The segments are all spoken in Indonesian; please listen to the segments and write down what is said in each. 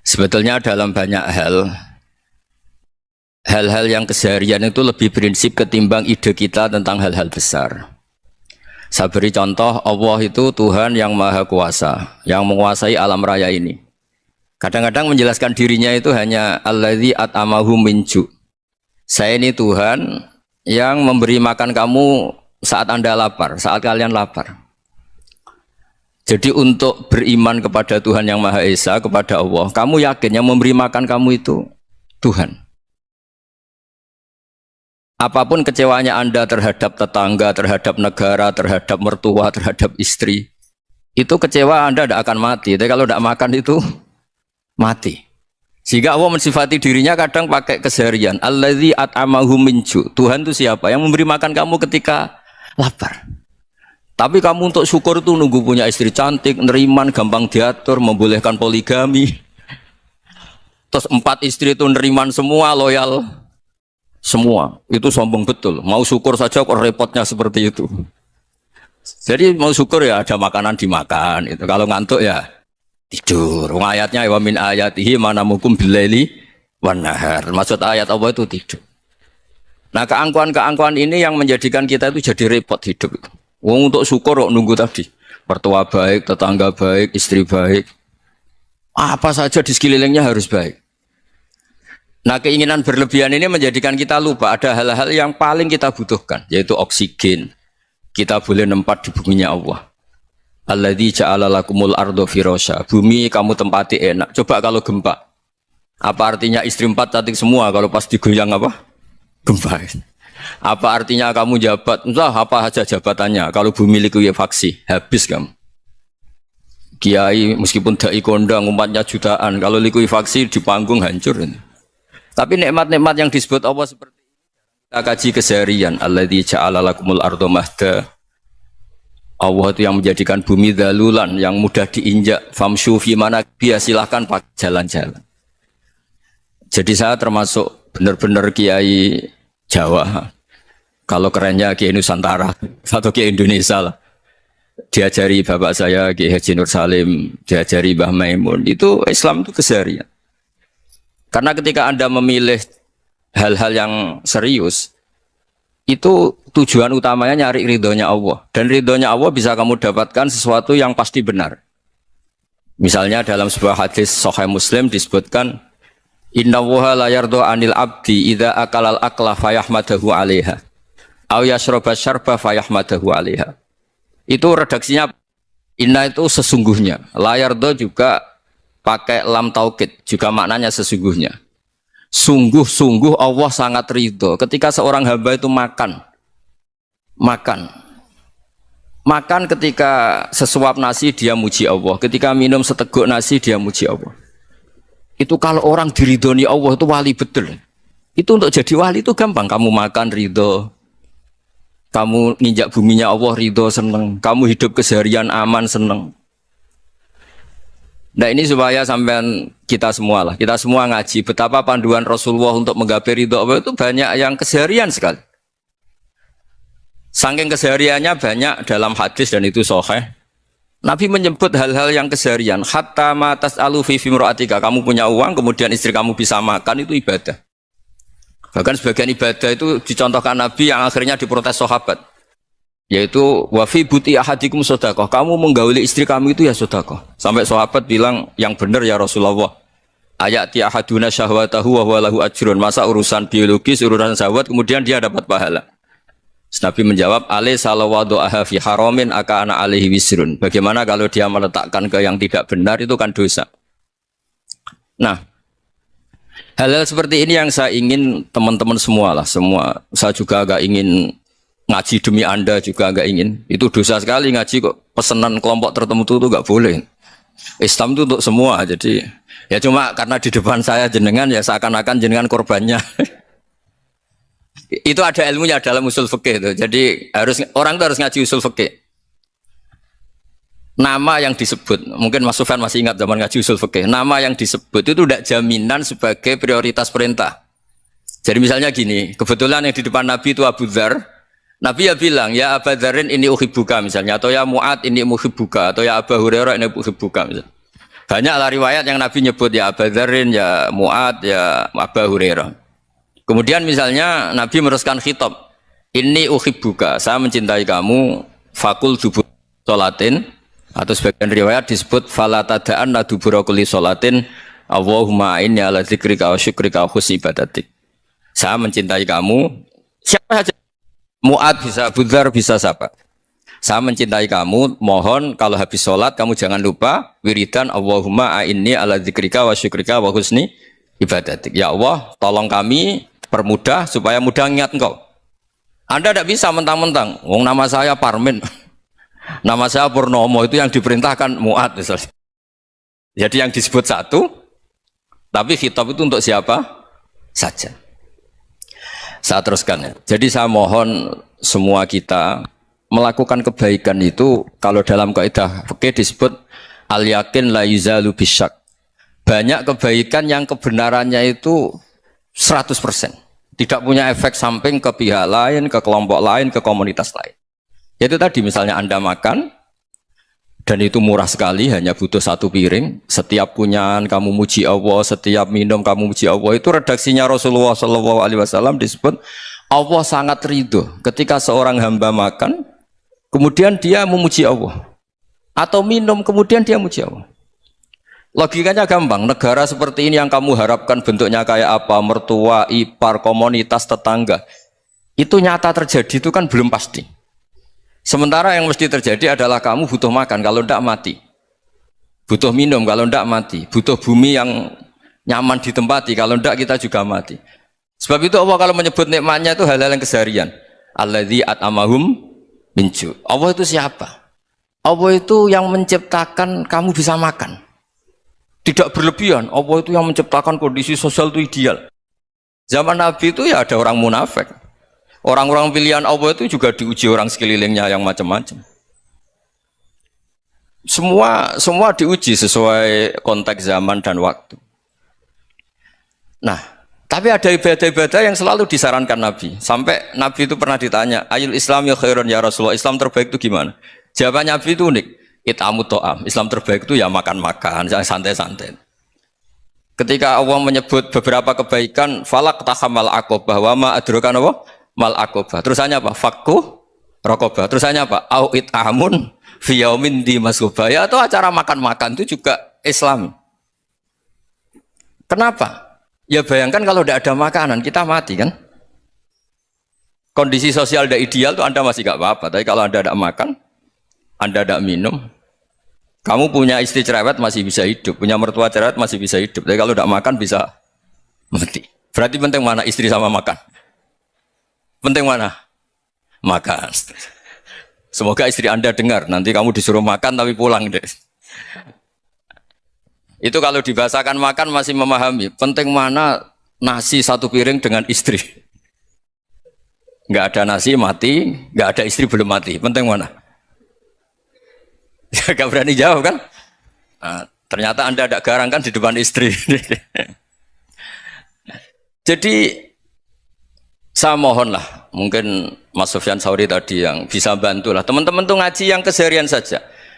Sebetulnya dalam banyak hal-hal yang keseharian itu lebih prinsip ketimbang ide kita tentang hal-hal besar. Saya beri contoh, Allah itu Tuhan yang maha kuasa, yang menguasai alam raya ini. Kadang-kadang menjelaskan dirinya itu hanya alladzi at'amahum min ju'. Saya ini Tuhan yang memberi makan kamu saat Anda lapar, saat kalian lapar. Jadi untuk beriman kepada Tuhan yang Maha Esa, kepada Allah, kamu yakin yang memberi makan kamu itu Tuhan. Apapun kecewanya Anda terhadap tetangga, terhadap negara, terhadap mertua, terhadap istri, itu kecewa Anda tidak akan mati. Tapi kalau tidak makan itu mati. Sehingga Allah mensifati dirinya kadang pakai keseharian. Alladzi at'amahum min ju'. Tuhan itu siapa? Yang memberi makan kamu ketika lapar. Tapi kamu untuk syukur itu nunggu punya istri cantik, neriman, gampang diatur, membolehkan poligami. Terus 4 istri itu neriman semua, loyal semua. Itu sombong betul. Mau syukur saja kok repotnya seperti itu. Jadi mau syukur ya ada makanan dimakan. Itu kalau ngantuk ya tidur. Ayatnya wa min ayatihi manamukum billaili wan nahar. Maksud ayat Allah itu tidur. Nah, keangkuhan-keangkuhan ini yang menjadikan kita itu jadi repot hidup itu. Wong untuk syukur kok nunggu tadi. Mertua baik, tetangga baik, istri baik. Apa saja di sekelilingnya harus baik. Nah, keinginan berlebihan ini menjadikan kita lupa ada hal-hal yang paling kita butuhkan, yaitu oksigen. Kita boleh nempat di buminya Allah. Alladzi ja'ala lakumul ardo firasya. Bumi kamu tempati enak. Coba kalau gempa. Apa artinya istri 4 cantik semua kalau pas digoyang apa? Gempa. Apa artinya kamu jabat? Entah apa saja jabatannya. Kalau bumi likuifaksi, habis kamu. Kiai meskipun dai kondang umatnya jutaan, kalau likuifaksi di panggung hancur. Tapi nikmat-nikmat yang disebut Allah seperti ini kita kaji keseharian. Alladzi ja'ala lakumul ardo mahda. Allah itu yang menjadikan bumi dalulan yang mudah diinjak. Famshu fi manakibih, silahkan pakai jalan-jalan. Jadi saya termasuk benar-benar kiai Jawa. Kalau kerennya Kiai Nusantara atau Kiai Indonesia lah. Diajari bapak saya Kiai Haji Nur Salim, diajari Mbah Maimun. Itu Islam itu keseharian. Karena ketika Anda memilih hal-hal yang serius, itu tujuan utamanya nyari ridhonya Allah. Dan ridhonya Allah bisa kamu dapatkan sesuatu yang pasti benar. Misalnya dalam sebuah hadis Sahih Muslim disebutkan, Inna woha la yardo anil abdi idha akalal akla fayahmadahu alaiha aw yashroba syarba fayahmadahu alaiha. Itu redaksinya inna itu sesungguhnya, la yardo juga pakai lam taukid, juga maknanya sesungguhnya. Sungguh-sungguh Allah sangat ridho ketika seorang hamba itu makan ketika sesuap nasi dia muji Allah, ketika minum seteguk nasi dia muji Allah. Itu kalau orang diridhoni Allah itu wali betul. Itu untuk jadi wali itu gampang. Kamu makan ridho, kamu nginjak buminya Allah ridho seneng, kamu hidup keseharian aman seneng. Nah ini supaya sampean kita semua lah, kita semua ngaji betapa panduan Rasulullah untuk menggapai ridho Allah itu banyak yang keseharian sekali. Saking kesehariannya banyak dalam hadis dan itu sahih. Nabi menyebut hal-hal yang keseharian. Hatta ma tas'alu fi fimra'atika. Kamu punya uang, kemudian istri kamu bisa makan, itu ibadah. Bahkan sebagian ibadah itu dicontohkan Nabi yang akhirnya diprotes sahabat. Yaitu wa fi buti ahadikum sedekah. Kamu menggauli istri kamu itu ya sedekah. Sampai sahabat bilang, yang benar ya Rasulullah. Ayati ahaduna syahwatahu wa huwa lahu ajrun. Masa urusan biologis, urusan syahwat kemudian dia dapat pahala. Nabi menjawab, alaisa lawadu'aha fi haramin akana alaihi wisrun. Bagaimana kalau dia meletakkan ke yang tidak benar, itu kan dosa. Nah, hal-hal seperti ini yang saya ingin teman-teman semua lah, semua. Saya juga agak ingin ngaji demi Anda juga agak ingin. Itu dosa sekali ngaji kok, pesanan kelompok tertentu itu enggak boleh. Islam itu untuk semua, jadi ya cuma karena di depan saya jenengan ya seakan-akan jenengan korbannya. Itu ada ilmunya dalam usul fikih itu. Jadi orang itu harus ngaji usul fikih. Nama yang disebut, mungkin Mas Sufyan masih ingat zaman ngaji usul fikih. Nama yang disebut itu tidak jaminan sebagai prioritas perintah. Jadi misalnya gini, kebetulan yang di depan Nabi itu Abu Dzar. Nabi ya bilang, ya Abu Dzarin ini uhibbuka misalnya, atau ya Mu'ad ini uhibbuka, atau ya Abu Hurairah ini uhibbuka misalnya. Banyaklah riwayat yang Nabi nyebut ya Abu Dzarrin, ya Mu'ad, ya Abu Hurairah. Kemudian misalnya Nabi meneruskan khitab, ini uhibbuka, saya mencintai kamu, fakul dubur sholatin, atau sebagian riwayat disebut fala tada'anna dubura kulli sholatin, Allahumma inni ala dzikrika wa syukrika wa husni ibadatik. Saya mencintai kamu, siapa saja, Mu'ad bisa, Abu Dzar bisa siapa. Saya mencintai kamu, mohon kalau habis sholat kamu jangan lupa wiridan Allahumma inni ala dzikrika wa syukrika wa husni ibadatik. Ya Allah, tolong kami permudah supaya mudah ingat engkau. Anda tidak bisa mentang-mentang, wong nama saya Parmin, nama saya Purnomo, itu yang diperintahkan Mu'ad misalnya. Jadi yang disebut satu, tapi khitab itu untuk siapa saja. Saya teruskan ya. Jadi saya mohon semua kita melakukan kebaikan itu, kalau dalam kaidah fikih disebut al yakin la yuzalu bisyak. Banyak kebaikan yang kebenarannya itu 100%, tidak punya efek samping ke pihak lain, ke kelompok lain, ke komunitas lain. Yaitu tadi misalnya Anda makan dan itu murah sekali, hanya butuh satu piring, setiap punyaan kamu muji Allah, setiap minum kamu muji Allah. Itu redaksinya Rasulullah SAW disebut Allah sangat ridho ketika seorang hamba makan kemudian dia memuji Allah, atau minum kemudian dia memuji Allah. Logikanya gampang, negara seperti ini yang kamu harapkan bentuknya kayak apa, mertua, ipar, komunitas, tetangga, itu nyata terjadi itu kan belum pasti. Sementara yang mesti terjadi adalah kamu butuh makan, kalau tidak mati. Butuh minum, kalau tidak mati. Butuh bumi yang nyaman ditempati, kalau tidak kita juga mati. Sebab itu Allah kalau menyebut nikmatnya itu hal-hal yang keseharian. Alladzi at'amahum minju. Allah itu siapa? Allah itu yang menciptakan kamu bisa makan. Tidak berlebihan. Allah itu yang menciptakan kondisi sosial itu ideal. Zaman Nabi itu ya ada orang munafik. Orang-orang pilihan Allah itu juga diuji orang sekelilingnya yang macam-macam. Semua diuji sesuai konteks zaman dan waktu. Nah, tapi ada ibadah-ibadah yang selalu disarankan Nabi. Sampai Nabi itu pernah ditanya, ayul Islam ya khairun ya Rasulullah, Islam terbaik itu gimana? Jawaban Nabi itu unik, it'amu to'am. Islam terbaik itu ya makan-makan, santai-santai. Ketika Allah menyebut beberapa kebaikan, falak tahamal aqobah, wa ma adrokan apa? Mal aqobah. Terusannya apa? Fakku rokobah. Terusannya apa? Au it'amun fiyaumin di masubah. Ya, atau acara makan-makan itu juga Islam. Kenapa? Ya bayangkan kalau tidak ada makanan, kita mati kan? Kondisi sosial tidak ideal tuh Anda masih gak apa-apa. Tapi kalau Anda tidak makan, Anda tidak minum, kamu punya istri cerewet masih bisa hidup, punya mertua cerewet masih bisa hidup. Tapi kalau tidak makan bisa mati. Berarti penting mana istri sama makan? Penting mana? Makan. Semoga istri Anda dengar, nanti kamu disuruh makan tapi pulang deh. Itu kalau dibahasakan makan masih memahami. Penting mana nasi satu piring dengan istri. Nggak ada nasi mati, nggak ada istri belum mati. Penting mana? Gak berani jawab kan? Nah, ternyata Anda tidak garang kan di depan istri. Jadi saya mohonlah, mungkin Mas Sufyan Sauri tadi yang bisa bantulah. Teman-teman tuh ngaji yang keseharian saja.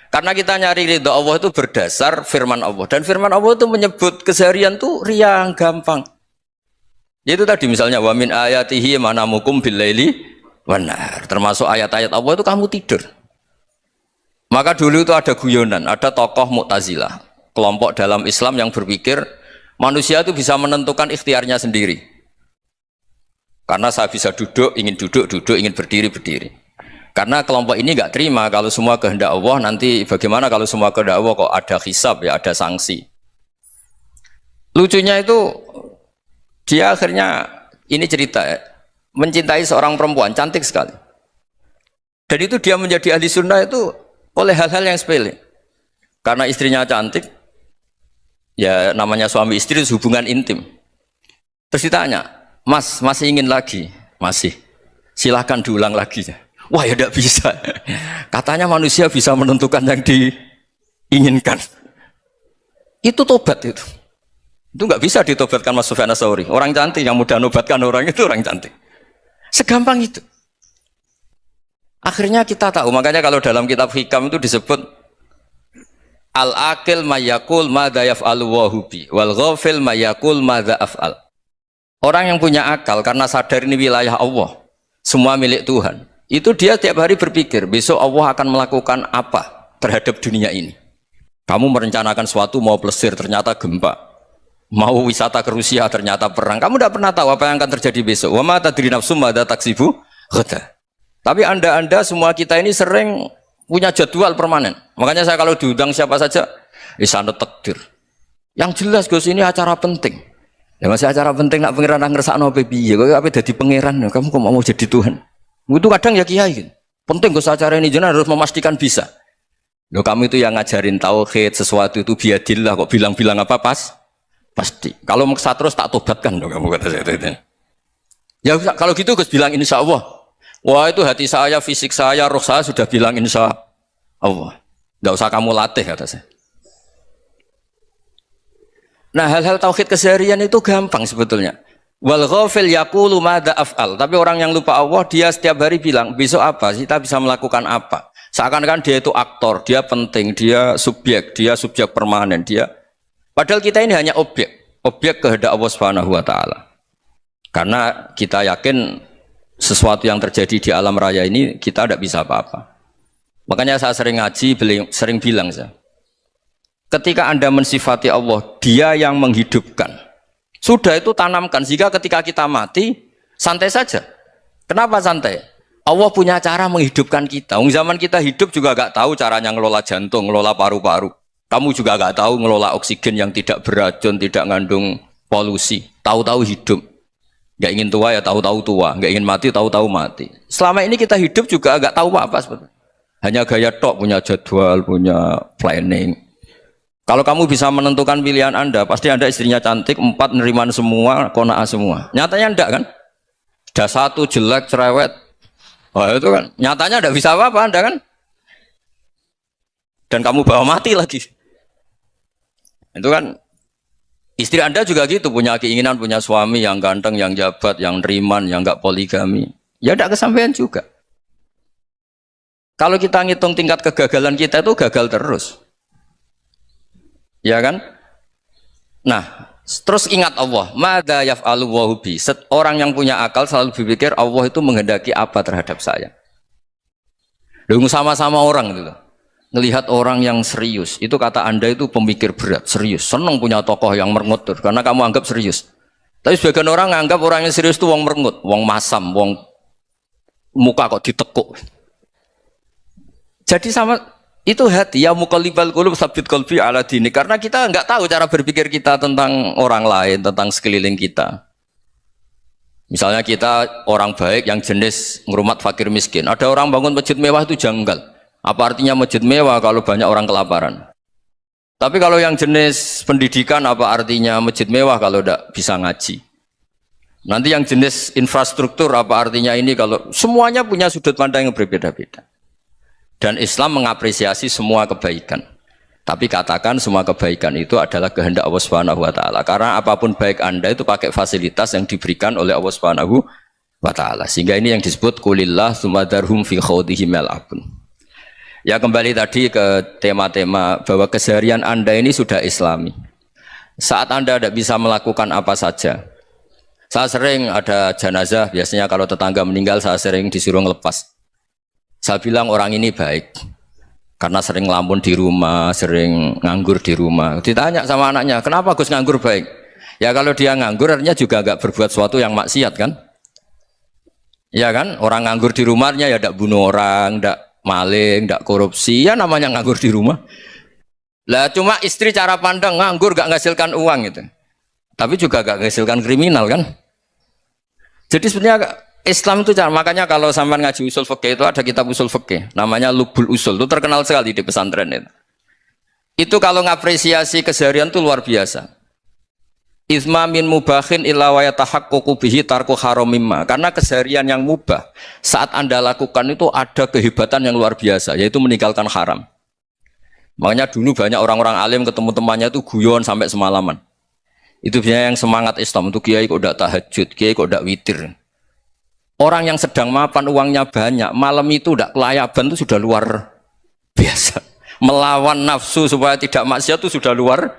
Karena kita nyari ridha Allah itu berdasar firman Allah. Dan firman Allah itu menyebut keseharian itu riang, gampang. Yaitu tadi misalnya wa min ayatihi manamukum billaili wan nahar. Termasuk ayat-ayat Allah itu kamu tidur. Maka dulu itu ada guyonan, ada tokoh Mu'tazilah, kelompok dalam Islam yang berpikir manusia itu bisa menentukan ikhtiarnya sendiri. Karena saya bisa duduk, ingin berdiri, berdiri. Karena kelompok ini nggak terima kalau semua kehendak Allah, nanti bagaimana kalau semua kehendak Allah kok ada hisab ya, ada sanksi. Lucunya itu dia akhirnya ini cerita ya, mencintai seorang perempuan cantik sekali. Dan itu dia menjadi ahli sunnah itu oleh hal-hal yang sepele. Karena istrinya cantik, ya namanya suami istri itu hubungan intim. Terus ditanya, Mas, masih ingin lagi? Masih. Silahkan diulang lagi. Wah ya tidak bisa. Katanya manusia bisa menentukan yang diinginkan. Itu tobat itu. Itu nggak bisa ditobatkan Mas Sufyan Ats-Tsauri. Orang cantik yang mudah nobatkan orang itu orang cantik. Segampang itu. Akhirnya kita tahu, makanya kalau dalam kitab Hikam itu disebut Al-akil mayakul madza yaf'alu wa hubi wal ghafil mayakul madza af'al. Orang yang punya akal karena sadar ini wilayah Allah, semua milik Tuhan. Itu dia tiap hari berpikir, besok Allah akan melakukan apa terhadap dunia ini. Kamu merencanakan sesuatu mau plesir ternyata gempa. Mau wisata ke Rusia ternyata perang. Kamu tidak pernah tahu apa yang akan terjadi besok. Wa ma tadri nafsum madza taksibu ghadan. Tapi anda semua kita ini sering punya jadwal permanen. Makanya saya kalau diundang siapa saja, sanad takdir. Yang jelas Gus ini acara penting. Ya masih acara penting nak pangeran ngersakno piye? Kok ape dadi pangeran? Kamu kok mau jadi Tuhan? Itu kadang ya kiai gitu. Penting Gus acara ini jenengan harus memastikan bisa. Loh kamu itu yang ngajarin tauhid, sesuatu itu biadillah kok bilang-bilang apa pasti. Kalau maksa terus tak tobatkan loh kamu kata saya itu. Ya kalau gitu Gus bilang insya Allah. Wah itu hati saya, fisik saya, roh saya sudah bilang insya Allah. Enggak usah kamu latih kata saya. Nah hal-hal tauhid keseharian itu gampang sebetulnya. Wal ghafil yaqulu madza af'al. Tapi orang yang lupa Allah dia setiap hari bilang besok apa? Kita bisa melakukan apa? Seakan-akan dia itu aktor, dia penting, dia subjek permanen, dia. Padahal kita ini hanya objek kehendak Allah Subhanahu wa taala. Karena kita yakin sesuatu yang terjadi di alam raya ini kita tidak bisa apa-apa. Makanya saya sering ngaji, sering bilang saya. Ketika Anda mensifati Allah, dia yang menghidupkan. Sudah itu tanamkan, sehingga ketika kita mati, santai saja. Kenapa santai? Allah punya cara menghidupkan kita. Zaman kita hidup juga gak tahu caranya ngelola jantung, ngelola paru-paru. Kamu juga gak tahu ngelola oksigen yang tidak beracun, tidak ngandung polusi. Tahu-tahu hidup. Gak ingin tua ya tahu-tahu tua, gak ingin mati tahu-tahu mati. Selama ini kita hidup juga gak tahu apa sebetulnya. Hanya gaya tok, punya jadwal, punya planning. Kalau kamu bisa menentukan pilihan Anda, pasti Anda istrinya cantik, 4 neriman semua, kona'ah semua. Nyatanya enggak kan? Sudah 1 jelek, cerewet. Oh itu kan, nyatanya enggak bisa apa-apa Anda kan? Dan kamu bawa mati lagi. Itu kan, istri Anda juga gitu, punya keinginan, punya suami yang ganteng, yang jabat, yang neriman, yang enggak poligami. Ya enggak kesampaian juga. Kalau kita ngitung tingkat kegagalan kita itu gagal terus. Ya kan? Nah, terus ingat Allah, madza yaf'alu wa hubi. Orang yang punya akal selalu berpikir Allah itu menghendaki apa terhadap saya. Lalu sama-sama orang gitu. Ngelihat orang yang serius, itu kata Anda itu pemikir berat, serius. Senang punya tokoh yang merengut karena kamu anggap serius. Tapi sebagian orang anggap orang yang serius itu wong merengut, wong masam, wong muka kok ditekuk. Jadi sama itu hati ya muqallibal qulub tsabbit qalbi ala dini, karena kita enggak tahu cara berpikir kita tentang orang lain, tentang sekeliling kita. Misalnya kita orang baik yang jenis ngrumat fakir miskin. Ada orang bangun masjid mewah itu janggal. Apa artinya masjid mewah kalau banyak orang kelaparan? Tapi kalau yang jenis pendidikan apa artinya masjid mewah kalau tidak bisa ngaji? Nanti yang jenis infrastruktur apa artinya ini kalau semuanya punya sudut pandang yang berbeda-beda. Dan Islam mengapresiasi semua kebaikan. Tapi katakan semua kebaikan itu adalah kehendak Allah Subhanahu wa taala. Karena apapun baik Anda itu pakai fasilitas yang diberikan oleh Allah Subhanahu wa taala. Sehingga ini yang disebut qulillah tsumma darhum fi khawdihim yal'abun. Ya kembali tadi ke tema-tema bahwa keseharian Anda ini sudah Islami. Saat Anda tidak bisa melakukan apa saja. Saya sering ada jenazah, biasanya kalau tetangga meninggal saya sering disuruh ngelepas. Saya bilang orang ini baik karena sering ngelamun di rumah, sering nganggur di rumah. Ditanya sama anaknya, kenapa Gus nganggur baik? Ya kalau dia nganggur artinya juga agak berbuat sesuatu yang maksiat kan? Ya kan? Orang nganggur di rumahnya ya tidak bunuh orang, tidak maling, tidak korupsi. Ya namanya nganggur di rumah. Lah cuma istri cara pandang nganggur gak menghasilkan uang gitu. Tapi juga gak menghasilkan kriminal kan? Jadi sebenarnya Islam itu makanya kalau sampai ngaji usul fikih itu ada kitab usul fikih namanya Lubul Usul, itu terkenal sekali di pesantren itu. Itu kalau ngapresiasi keseharian itu luar biasa. Izma min mubahin illa wa yatahaqqaqu bihi tarku haramimma. Karena keseharian yang mubah saat Anda lakukan itu ada kehebatan yang luar biasa, yaitu meninggalkan haram. Makanya dulu banyak orang-orang alim ketemu temannya itu guyon sampai semalaman. Itu biasanya yang semangat Islam itu kiai kok udah tahajud, kiai kok udah witir. Orang yang sedang mapan uangnya banyak, malam itu udah kelayaban itu sudah luar biasa. Melawan nafsu supaya tidak maksiat itu sudah luar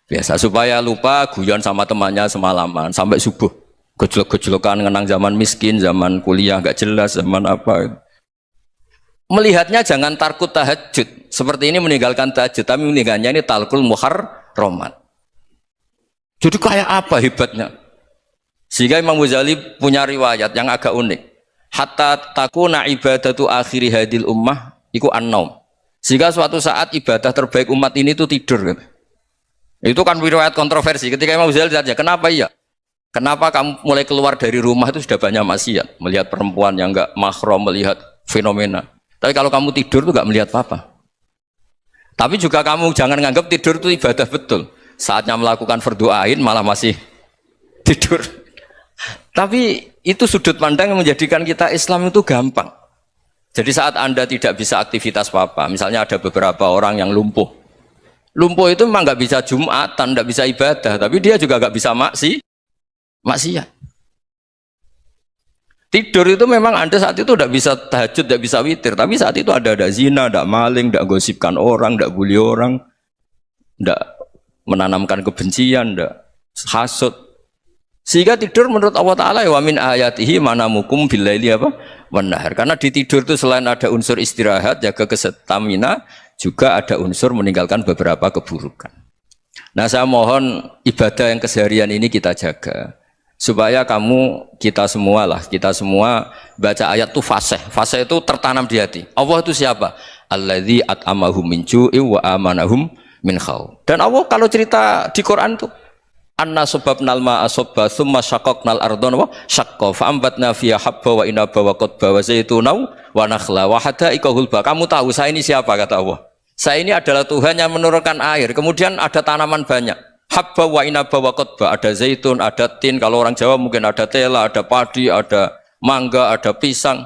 biasa. Supaya lupa guyon sama temannya semalaman sampai subuh. Gejolak-gejolokan ngenang zaman miskin, zaman kuliah nggak jelas, zaman apa. Melihatnya jangan tarkut tahajud. Seperti ini meninggalkan tahajud, tapi meninggalnya ini talkul muharramat. Jadi kayak apa hebatnya? Sehingga Imam Ghazali punya riwayat yang agak unik. Hatta takuna ibadatu akhiri hadil ummah iku an-naum. Sehingga suatu saat ibadah terbaik umat ini itu tidur. Itu kan riwayat kontroversi. Ketika Imam Ghazali ditanya, kenapa iya? Kenapa kamu mulai keluar dari rumah itu sudah banyak maksiat? Melihat perempuan yang enggak mahram, melihat fenomena. Tapi kalau kamu tidur itu enggak melihat apa-apa. Tapi juga kamu jangan nganggap tidur itu ibadah betul. Saatnya melakukan fardu ain malah masih tidur. Tapi itu sudut pandang yang menjadikan kita Islam itu gampang. Jadi saat Anda tidak bisa aktivitas apa-apa, misalnya ada beberapa orang yang lumpuh. Lumpuh itu memang nggak bisa Jumatan, nggak bisa ibadah, tapi dia juga nggak bisa maksiat. Tidur itu memang Anda saat itu tidak bisa tahajud, tidak bisa witir, tapi saat itu ada zina, ada maling, tidak gosipkan orang, tidak bully orang, tidak menanamkan kebencian, tidak hasud. Sehingga tidur menurut Allah Ta'ala wa min ayatihi manamukum billaili apa? Wan-nahar. Karena di tidur itu selain ada unsur istirahat, jaga kestamina, juga ada unsur meninggalkan beberapa keburukan. Nah saya mohon ibadah yang keseharian ini kita jaga. Supaya kita semua baca ayat itu fasih. Fasih itu tertanam di hati. Allah itu siapa? Alladzi at'amahum min ju'i wa amanahum min khauf. Dan Allah kalau cerita di Quran itu anna sababnal ma'a sabba thumma syaqaqnal ardha wa syaqqa fa ambatna fiha habba wa inaba wa qadba wa zaituna wa nakhla wa hada'iqa hulba. Kamu tahu saya ini siapa kata Allah? Saya ini adalah Tuhan yang menurunkan air, kemudian ada tanaman banyak. Habba wa inaba wa qadba, ada zaitun, ada tin, kalau orang Jawa mungkin ada tela, ada padi, ada mangga, ada pisang.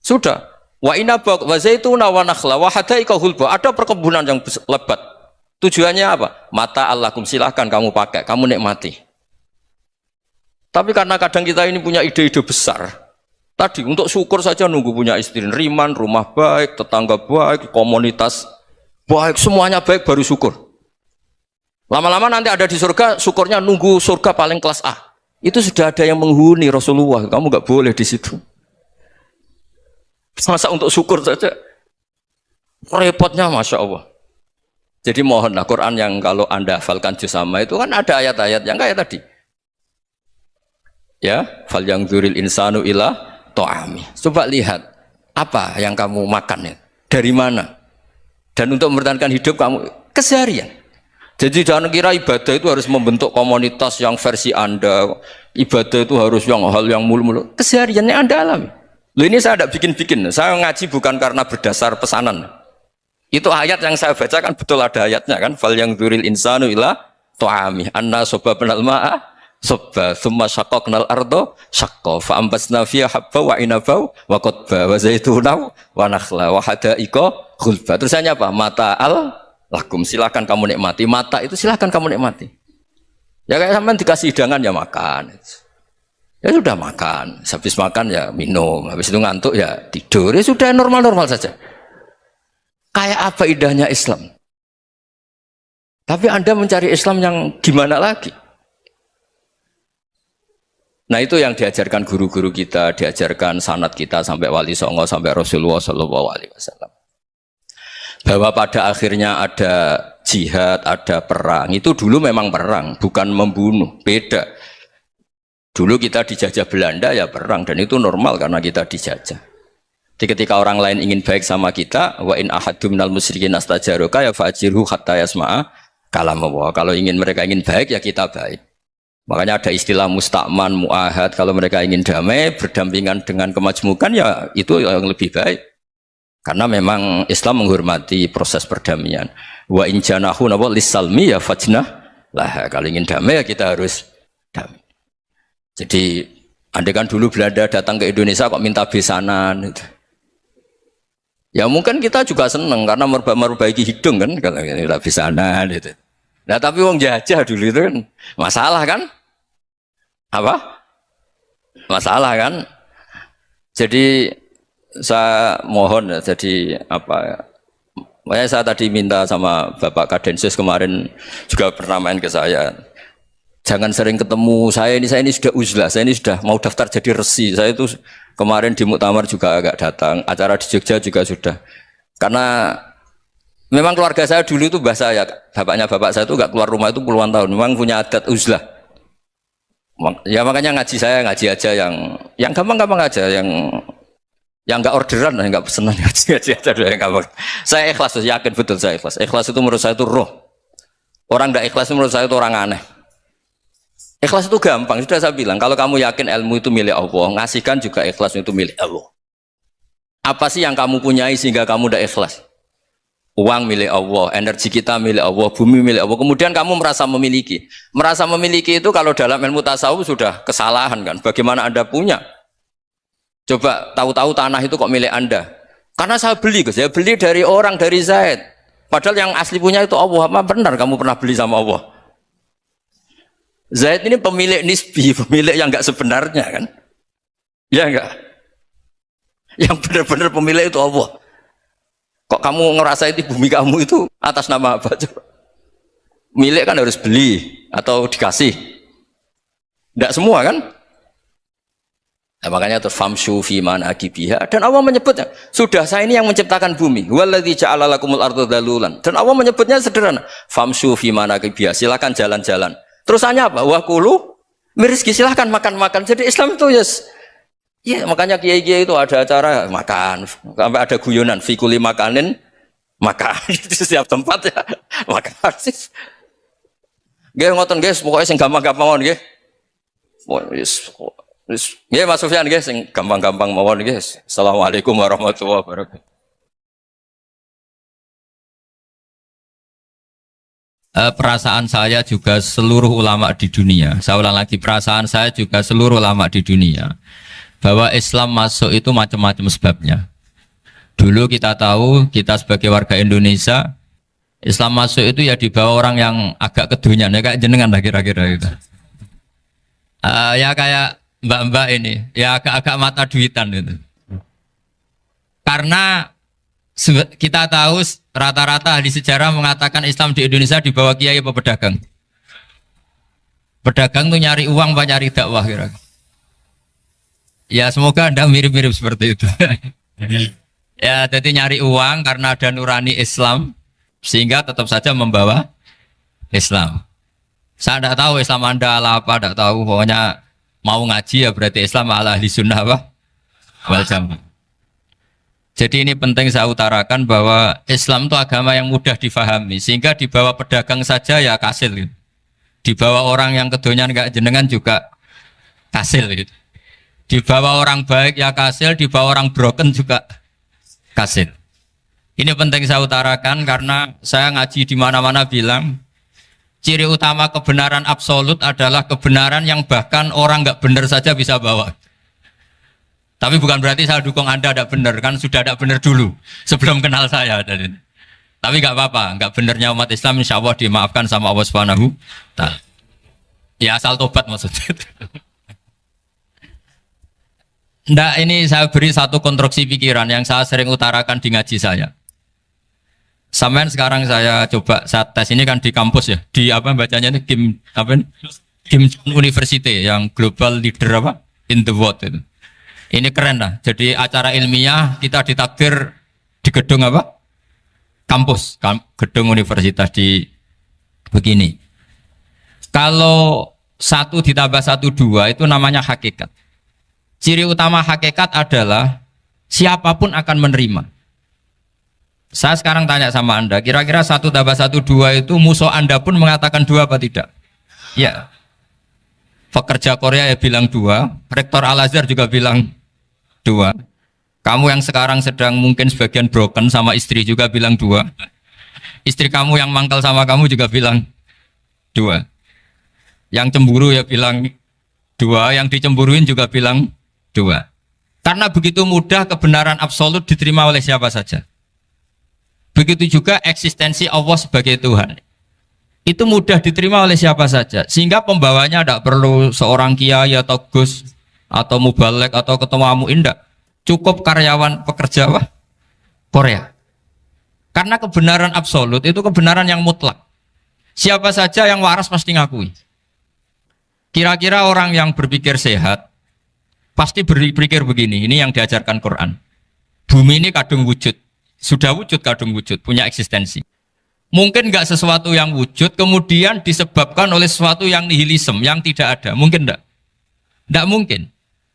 Sudah. Wa inaba wa zaituna wa nakhla wa hada'iqa hulba, ada perkebunan yang lebat. Tujuannya apa? Mata Allahkum, silahkan kamu pakai, kamu nikmati. Tapi karena kadang kita ini punya ide-ide besar. Tadi untuk syukur saja nunggu punya istri riman, rumah baik, tetangga baik, komunitas baik, semuanya baik baru syukur. Lama-lama nanti ada di surga, syukurnya nunggu surga paling kelas A. Itu sudah ada yang menghuni Rasulullah, kamu nggak boleh di situ. Masa untuk syukur saja repotnya, masya Allah. Jadi mohonlah Quran yang kalau Anda hafalkan juz sama itu kan ada ayat-ayat yang kayak tadi. Ya, fal yang dzuril insanu ila ta'ami. Coba lihat apa yang kamu makan ya, dari mana? Dan untuk mempertahankan hidup kamu keseharian. Jadi jangan kira ibadah itu harus membentuk komunitas yang versi Anda. Ibadah itu harus hal yang mulu-mulu. Kesehariannya Anda alami. Loh ini saya tidak bikin-bikin. Saya ngaji bukan karena berdasar pesanan. Itu ayat yang saya baca kan betul ada ayatnya kan. Fal yang dzuril insanu ila ta'ami. Anna sobabnal ma'a sobba. Thumma syaqaqnal ardo syaqqa. Fa'ambasna fiha habba wa inabau wa qadba wa zaituna wa nakhla wa hada'iqa khulba. Terusannya apa? Mata'al lakum, silahkan kamu nikmati. Mata itu silahkan kamu nikmati. Ya kayak sampean dikasih hidangan ya makan. Ya sudah makan. Habis makan ya minum. Habis itu ngantuk ya tidur. Ya sudah normal-normal saja. Kayak apa indahnya Islam. Tapi Anda mencari Islam yang gimana lagi? Nah itu yang diajarkan guru-guru kita, diajarkan sanad kita sampai Wali Songo, sampai Rasulullah SAW. Bahwa pada akhirnya ada jihad, ada perang. Itu dulu memang perang, bukan membunuh. Beda. Dulu kita dijajah Belanda ya perang, dan itu normal karena kita dijajah. Jadi ketika orang lain ingin baik sama kita, wa in ahadum minal musyrikin astajaroka ya fa'ajirhu hatta yasma'a kalam Allah. Kalau mereka ingin baik ya kita baik. Makanya ada istilah musta'man, mu'ahad. Kalau mereka ingin damai, berdampingan dengan kemajmukan ya itu yang lebih baik. Karena memang Islam menghormati proses perdamaian. Wa in janahu nawa lisalmi ya fajnah lah. Kalau ingin damai ya kita harus damai. Jadi andai kan dulu Belanda datang ke Indonesia kok minta besanan gitu. Ya mungkin kita juga seneng karena memperbaiki hidung kan kalau kita besanan gitu. Nah tapi wong jajah dulu itu kan masalah kan? Apa? Masalah kan? Jadi saya mohon ya, jadi Makanya saya tadi minta sama Bapak Kadensus kemarin juga pernah main ke saya. Jangan sering ketemu saya ini sudah uzlah, saya ini sudah mau daftar jadi resi. Saya itu kemarin di muktamar juga agak datang, acara di Jogja juga sudah. Karena memang keluarga saya dulu itu bahasa ya, bapaknya bapak saya itu gak keluar rumah itu puluhan tahun. Memang punya adat uzlah. Ya makanya ngaji saya ngaji aja yang gampang-gampang aja, yang nggak orderan, yang nggak pesenan ngaji aja dulu yang gampang. Saya ikhlas, yakin betul saya ikhlas. Ikhlas itu menurut saya itu roh. Orang nggak ikhlas menurut saya itu orang aneh. Ikhlas itu gampang, sudah saya bilang. Kalau kamu yakin ilmu itu milik Allah, ngasihkan juga ikhlas itu milik Allah. Apa sih yang kamu punyai sehingga kamu udah ikhlas? Uang milik Allah, energi kita milik Allah, bumi milik Allah. Kemudian kamu merasa memiliki. Merasa memiliki itu kalau dalam ilmu tasawuf sudah kesalahan kan. Bagaimana Anda punya? Coba tahu-tahu tanah itu kok milik Anda. Karena saya beli, saya beli dari orang, dari Zaid. Padahal yang asli punya itu Allah. Apa benar kamu pernah beli sama Allah? Zaid ini pemilik nisbi, pemilik yang enggak sebenarnya kan. Ya enggak? Yang benar-benar pemilik itu Allah. Kok kamu ngerasa itu bumi kamu itu atas nama apa? Coba. Milik kan harus beli atau dikasih. Tidak semua kan? Nah, makanya terus famshu fi manakibiha, dan Allah menyebutnya, sudah saya ini yang menciptakan bumi. Waladzi ja'ala lakumul arda dalulan. Dan Allah menyebutnya sederhana, famshu fi manakibiha, silakan jalan-jalan. Terusannya apa? Wa kulu mirizki, silakan makan-makan. Jadi Islam itu yes. Ya, makanya kiai-kiai itu ada acara makan, sampai ada guyonan fikuli makanin makan di setiap tempat ya makan sih. Nggih ngoten nggih, pokoke sing gampang-gampang mawon nggih. Wis nggih Mas Sufyan nggih sing gampang-gampang mawon nggih. Assalamualaikum warahmatullahi wabarakatuh. Perasaan saya juga seluruh ulama di dunia. Saya ulang lagi, perasaan saya juga seluruh ulama di dunia. Bahwa Islam masuk itu macam-macam sebabnya. Dulu kita tahu, kita sebagai warga Indonesia, Islam masuk itu ya dibawa orang yang agak kedunyan, ya kayak jenengan lah kira-kira gitu. Ya kayak mbak-mbak ini, ya agak-agak mata duitan gitu. Karena kita tahu rata-rata di sejarah mengatakan Islam di Indonesia dibawa kiai apa pedagang. Pedagang tuh nyari uang apa nyari dakwah kira-kira. Ya semoga Anda mirip-mirip seperti itu. Ya jadi nyari uang karena ada nurani Islam sehingga tetap saja membawa Islam. Saya tidak tahu Islam Anda ala apa, tidak tahu. Pokoknya mau ngaji ya berarti Islam ala ahli sunnah apa? Wal jamaah. Jadi ini penting saya utarakan bahwa Islam itu agama yang mudah difahami sehingga dibawa pedagang saja ya kasil gitu. Dibawa orang yang kedonyan kayak jenengan juga kasil gitu. Dibawa orang baik ya kasil, dibawa orang broken juga kasil. Ini penting saya utarakan karena saya ngaji di mana-mana bilang ciri utama kebenaran absolut adalah kebenaran yang bahkan orang nggak benar saja bisa bawa. Tapi bukan berarti saya dukung Anda tidak benar, kan sudah tidak benar dulu sebelum kenal saya. Tapi nggak apa-apa, nggak benarnya umat Islam insya Allah dimaafkan sama Allah Subhanahu. Ya asal tobat maksudnya. Nggak, ini saya beri satu konstruksi pikiran yang saya sering utarakan di ngaji saya. Sampai sekarang saya coba saat tes ini kan di kampus ya, di apa bacanya ini Kim University yang global leader apa in the world itu. Ini keren lah. Jadi acara ilmiah kita ditakdir di gedung apa? Kampus, gedung universitas di begini. Kalau 1 ditambah 1 2 itu namanya hakikat. Ciri utama hakikat adalah siapapun akan menerima. Saya sekarang tanya sama Anda, kira-kira 1 tambah 1 2 itu musuh Anda pun mengatakan 2 apa tidak? Ya. Pekerja Korea ya bilang 2, Rektor Al-Azhar juga bilang 2. Kamu yang sekarang sedang mungkin sebagian broken sama istri juga bilang 2. Istri kamu yang mangkal sama kamu juga bilang 2. Yang cemburu ya bilang 2, yang dicemburuin juga bilang 2. Karena begitu mudah kebenaran absolut diterima oleh siapa saja. Begitu juga eksistensi Allah sebagai Tuhan. Itu mudah diterima oleh siapa saja. Sehingga pembawanya tidak perlu seorang kiai atau gus atau mubalek atau ketua muin, tidak. Cukup karyawan pekerja Korea. Karena kebenaran absolut itu kebenaran yang mutlak. Siapa saja yang waras pasti ngakui. Kira-kira orang yang berpikir sehat pasti berpikir begini, ini yang diajarkan Quran. Bumi ini kadung wujud, sudah wujud kadung wujud, punya eksistensi. Mungkin nggak sesuatu yang wujud kemudian disebabkan oleh sesuatu yang nihilisme, yang tidak ada. Mungkin enggak? Enggak mungkin.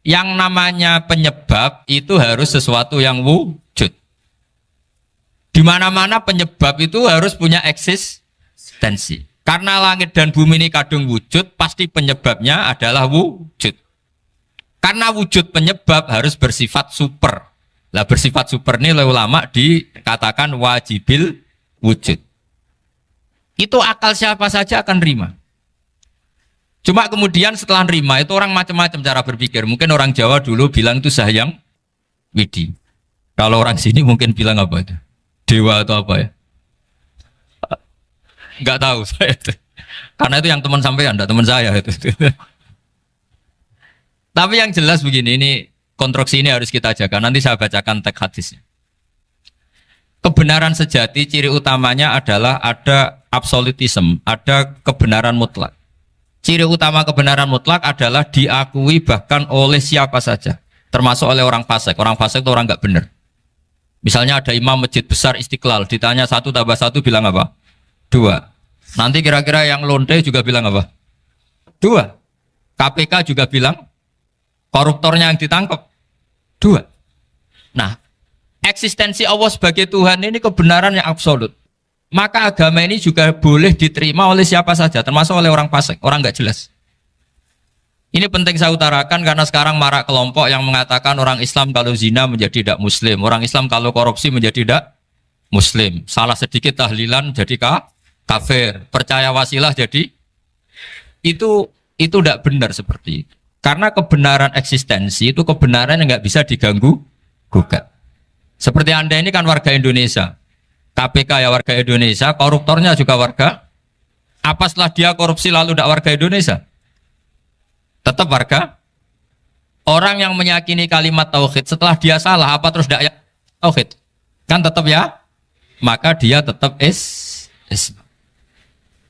Yang namanya penyebab itu harus sesuatu yang wujud. Di mana-mana penyebab itu harus punya eksistensi. Karena langit dan bumi ini kadung wujud, pasti penyebabnya adalah wujud. Karena wujud penyebab harus bersifat super. Lah bersifat super ini oleh ulama dikatakan wajibil wujud. Itu akal siapa saja akan terima. Cuma kemudian setelah nerima itu orang macam-macam cara berpikir. Mungkin orang Jawa dulu bilang itu Sahyang Widi. Kalau orang sini mungkin bilang apa itu? Dewa atau apa ya? Enggak tahu saya itu. Karena itu yang teman sampean, enggak teman saya itu. Tapi yang jelas begini, ini konstruksi ini harus kita jaga. Nanti saya bacakan teks hadisnya. Kebenaran sejati ciri utamanya adalah ada absolutisme, ada kebenaran mutlak. Ciri utama kebenaran mutlak adalah diakui bahkan oleh siapa saja, termasuk oleh orang fasik. Orang fasik itu orang nggak benar. Misalnya ada imam masjid besar Istiqlal, ditanya 1 + 1 bilang apa? 2. Nanti kira-kira yang lonte juga bilang apa? 2. KPK juga bilang koruptornya yang ditangkap 2. Nah, eksistensi Allah sebagai Tuhan ini kebenaran yang absolut. Maka agama ini juga boleh diterima oleh siapa saja, termasuk oleh orang fasik, orang nggak jelas. Ini penting saya utarakan karena sekarang marak kelompok yang mengatakan orang Islam kalau zina menjadi tidak muslim, orang Islam kalau korupsi menjadi tidak muslim. Salah sedikit tahlilan jadi kafir, percaya wasilah jadi itu tidak benar seperti itu. Karena kebenaran eksistensi itu kebenaran yang nggak bisa diganggu gugat. Seperti Anda ini kan warga Indonesia. KPK ya warga Indonesia, koruptornya juga warga. Apa setelah dia korupsi lalu tidak warga Indonesia? Tetap warga. Orang yang meyakini kalimat tauhid setelah dia salah apa terus tidak ya tauhid? Kan tetap ya. Maka dia tetap Islam.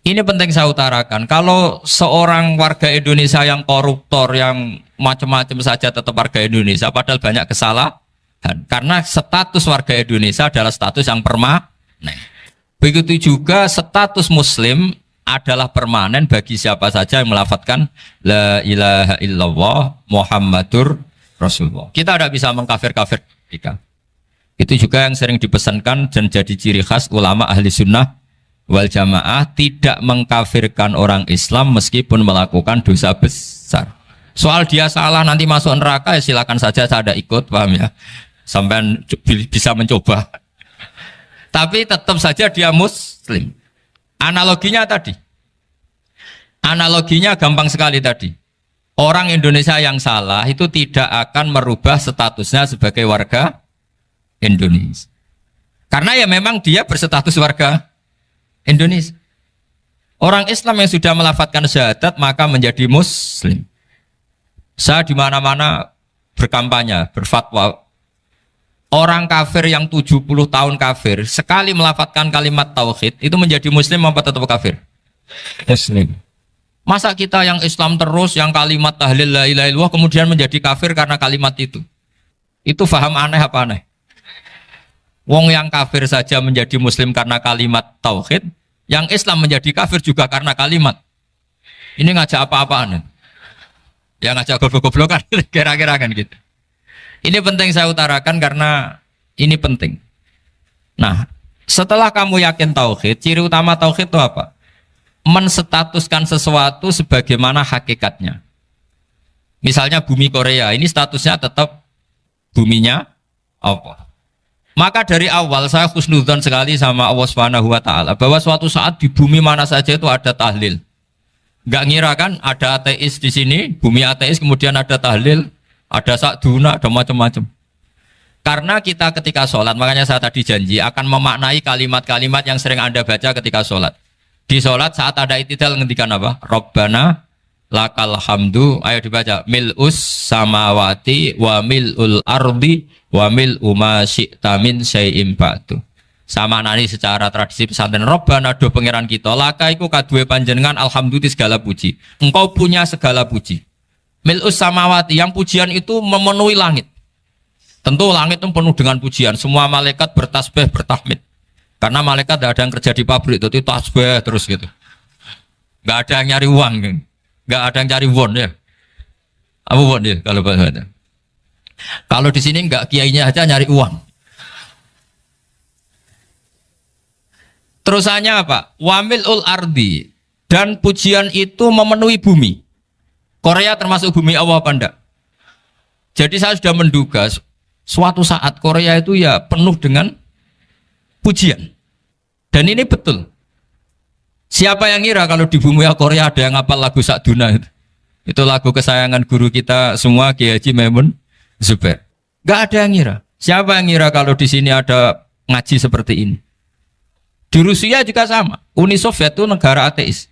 Ini penting saya utarakan. Kalau seorang warga Indonesia yang koruptor, yang macam-macam saja tetap warga Indonesia, padahal banyak kesalahan. Karena status warga Indonesia adalah status yang permanen. Begitu juga status Muslim adalah permanen bagi siapa saja yang melafadzkan La ilaha illallah Muhammadur Rasulullah. Kita tidak bisa mengkafir-kafir kita. Itu juga yang sering dipesankan dan jadi ciri khas ulama ahli sunnah wal jamaah, tidak mengkafirkan orang Islam meskipun melakukan dosa besar. Soal dia salah nanti masuk neraka ya silakan saja, saya ada ikut, paham ya, sampai bisa mencoba. Tapi tetap saja dia muslim. Analoginya tadi, analoginya gampang sekali tadi. Orang Indonesia yang salah itu tidak akan merubah statusnya sebagai warga Indonesia. Karena ya memang dia berstatus warga Indonesia. Orang Islam yang sudah melafadzkan syahadat maka menjadi muslim. Saya di mana-mana berkampanye, berfatwa. Orang kafir yang 70 tahun kafir, sekali melafadzkan kalimat tauhid, itu menjadi muslim apa tetap kafir? Muslim. Masa kita yang Islam terus, yang kalimat tahlil la ilaha illallah, kemudian menjadi kafir karena kalimat itu? Itu faham aneh apa aneh? Wong yang kafir saja menjadi muslim karena kalimat tauhid, yang Islam menjadi kafir juga karena kalimat. Ini ngajak apa-apaan? Ya ngajak goblok-goblokan, kira-kira kan gitu. Ini penting saya utarakan karena ini penting. Nah, setelah kamu yakin tauhid, ciri utama tauhid itu apa? Menstatuskan sesuatu sebagaimana hakikatnya. Misalnya bumi Korea, ini statusnya tetap buminya Allah. Maka dari awal saya husnudzon sekali sama Allah Subhanahu wa taala bahwa suatu saat di bumi mana saja itu ada tahlil. Enggak ngira kan ada ateis di sini, bumi ateis kemudian ada tahlil, ada sakduna, ada macam-macam. Karena kita ketika sholat, makanya saya tadi janji akan memaknai kalimat-kalimat yang sering Anda baca ketika sholat. Di sholat saat ada itidal ngendikan apa? Rabbana lakal hamdu, ayo dibaca, mil'us samawati wa mil'ul ardi wa mil'u ma syi'ta min syai'im ba'du. Sama nani secara tradisi pesantren Robbana do pangeran kita laka iku kaduwe panjenengan alhamdulillah segala puji. Engkau punya segala puji. Mil'us samawati yang pujian itu memenuhi langit. Tentu langit itu penuh dengan pujian. Semua malaikat bertasbih, bertahmid. Karena malaikat tidak ada yang kerja di pabrik, itu tasbih terus gitu. Gak ada yang nyari uang, gak ada yang cari won ya. Apa won ya kalau bahasa? Kalau di sini gak kiainya aja nyari uang. Terusannya apa? Wamilul ardi, dan pujian itu memenuhi bumi. Korea termasuk bumi Allah apa enggak? Jadi saya sudah menduga suatu saat Korea itu ya penuh dengan pujian. Dan ini betul. Siapa yang ngira kalau di bumi Korea ada yang hafal lagu Sakduna itu? Itu lagu kesayangan guru kita semua, Kiai Haji Maimun Zubair. Gak ada yang ngira. Siapa yang ngira kalau di sini ada ngaji seperti ini? Di Rusia juga sama. Uni Soviet itu negara ateis.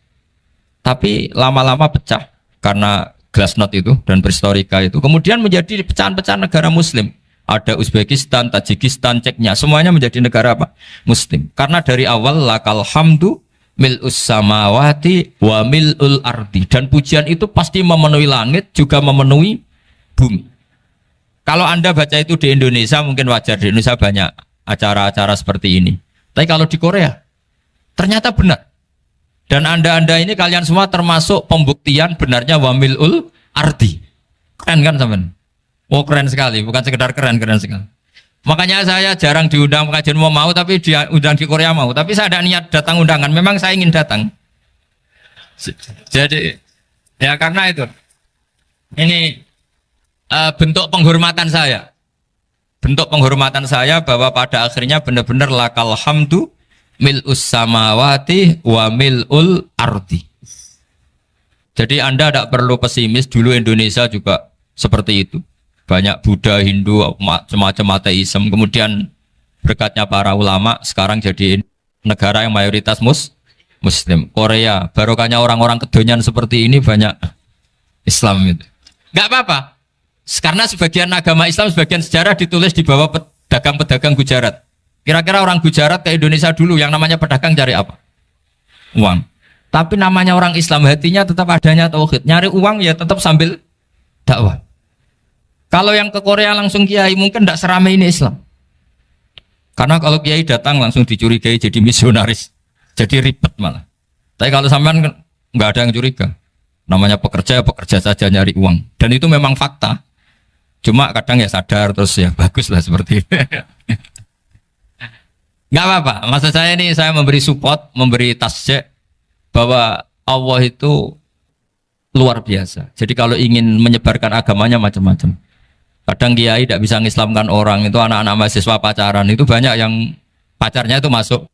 Tapi lama-lama pecah karena glasnost itu dan perestroika itu. Kemudian menjadi pecahan-pecahan negara muslim. Ada Uzbekistan, Tajikistan, Ceknya. Semuanya menjadi negara apa? Muslim. Karena dari awal lakal hamdu mil'us samawati wa mil'ul ardi. Dan pujian itu pasti memenuhi langit, juga memenuhi bumi. Kalau Anda baca itu di Indonesia, mungkin wajar. Di Indonesia banyak acara-acara seperti ini. Tapi kalau di Korea, ternyata benar. Dan Anda ini kalian semua termasuk pembuktian benarnya wa mil'ul ardi. Keren kan teman? Oh keren sekali, bukan sekedar keren sekali. Makanya saya jarang diundang pengajian mau tapi diundang di Korea mau. Tapi saya ada niat datang undangan, memang saya ingin datang. Jadi, ya karena itu. Ini bentuk penghormatan saya. Bentuk penghormatan saya bahwa pada akhirnya benar-benar lakal hamdu mil'us samawati wa mil'ul ardi. Jadi Anda tidak perlu pesimis, dulu Indonesia juga seperti itu. Banyak Buddha, Hindu, macam-macam ateisme. Kemudian berkatnya para ulama sekarang jadi negara yang mayoritas Muslim. Korea, barokahnya orang-orang kedonyan seperti ini banyak Islam itu. Gak apa-apa. Karena sebagian agama Islam, sebagian sejarah ditulis di bawah pedagang-pedagang Gujarat. Kira-kira orang Gujarat ke Indonesia dulu yang namanya pedagang cari apa? Uang. Tapi namanya orang Islam hatinya tetap adanya tauhid. Nyari uang ya tetap sambil dakwah. Kalau yang ke Korea langsung kiai mungkin tidak seramai ini Islam. Karena kalau kiai datang langsung dicurigai jadi misionaris. Jadi ribet malah. Tapi kalau sampean nggak ada yang curiga. Namanya pekerja saja nyari uang. Dan itu memang fakta. Cuma kadang ya sadar terus ya bagus lah seperti itu. Nggak apa-apa. Maksud saya ini saya memberi support, memberi tasjek bahwa Allah itu luar biasa. Jadi kalau ingin menyebarkan agamanya macam-macam. Kadang kiai tidak bisa mengislamkan orang, itu anak-anak mahasiswa pacaran, itu banyak yang pacarnya itu masuk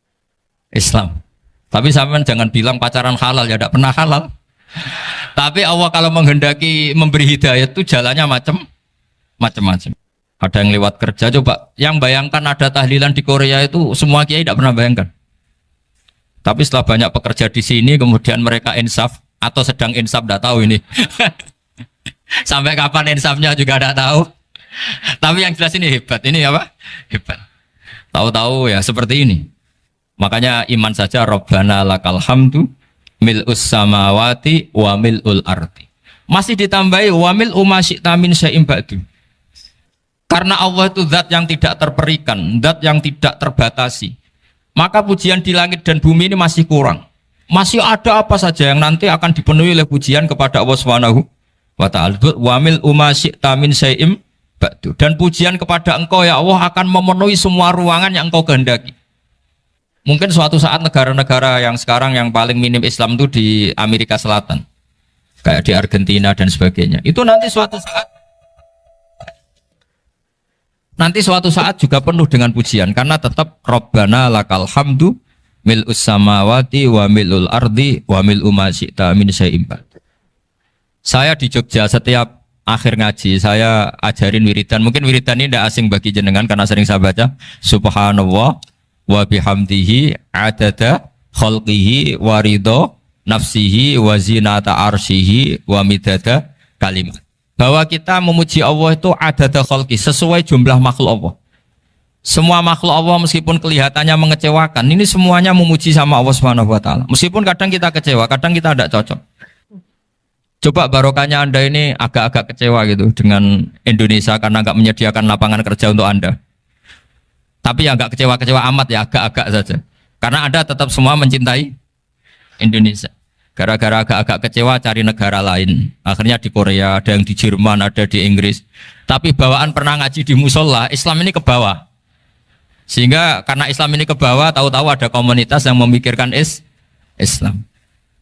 Islam. Tapi sampean jangan bilang pacaran halal, ya tidak pernah halal. Tapi Allah kalau menghendaki memberi hidayah itu jalannya macam-macam. Ada yang lewat kerja, coba yang bayangkan ada tahlilan di Korea itu semua kiai tidak pernah bayangkan. Tapi setelah banyak pekerja di sini, kemudian mereka insaf atau sedang insaf, tidak tahu ini. Sampai kapan insafnya juga tidak tahu. Tapi yang jelas ini hebat. Ini apa? Hebat. Tahu-tahu ya seperti ini. Makanya iman saja Rabbana lakal hamdu mil'us samawati wa mil'ul ardi. Masih ditambahi wa mil'u ma syi'ta min syai'in ba'du. Karena Allah itu zat yang tidak terperikan, zat yang tidak terbatasi. Maka pujian di langit dan bumi ini masih kurang. Masih ada apa saja yang nanti akan dipenuhi oleh pujian kepada Allah Subhanahu wa ta'ala. Wa mil'u ma syi'ta min syai'in ba'du. Dan pujian kepada Engkau ya Allah akan memenuhi semua ruangan yang Engkau kehendaki. Mungkin suatu saat negara-negara yang sekarang yang paling minim Islam itu di Amerika Selatan, kayak di Argentina dan sebagainya. Itu nanti suatu saat juga penuh dengan pujian, karena tetap Rabbana lakal hamdu mil'us samawati wa mil'ul ardi wa mil'u ma syi'ta min syai'in ba'du. Saya di Jogja setiap akhir ngaji saya ajarin wiridan. Mungkin wiridan ini tidak asing bagi jenengan karena sering saya baca. Subhanallah wa bihamdihi adada khalqihi wa ridho nafsihi wa zinata arsyihi wa midada kalimat. Bahwa kita memuji Allah itu adada khalqi, sesuai jumlah makhluk Allah. Semua makhluk Allah meskipun kelihatannya mengecewakan, ini semuanya memuji sama Allah Subhanahu wa taala. Meskipun kadang kita kecewa, kadang kita tidak cocok. Coba barokahnya Anda ini agak-agak kecewa gitu dengan Indonesia karena nggak menyediakan lapangan kerja untuk Anda. Tapi ya nggak kecewa-kecewa amat ya, agak-agak saja. Karena Anda tetap semua mencintai Indonesia. Gara-gara agak-agak kecewa cari negara lain. Akhirnya di Korea, ada yang di Jerman, ada di Inggris. Tapi bawaan pernah ngaji di musola, Islam ini ke bawah. Sehingga karena Islam ini ke bawah, tahu-tahu ada komunitas yang memikirkan Islam.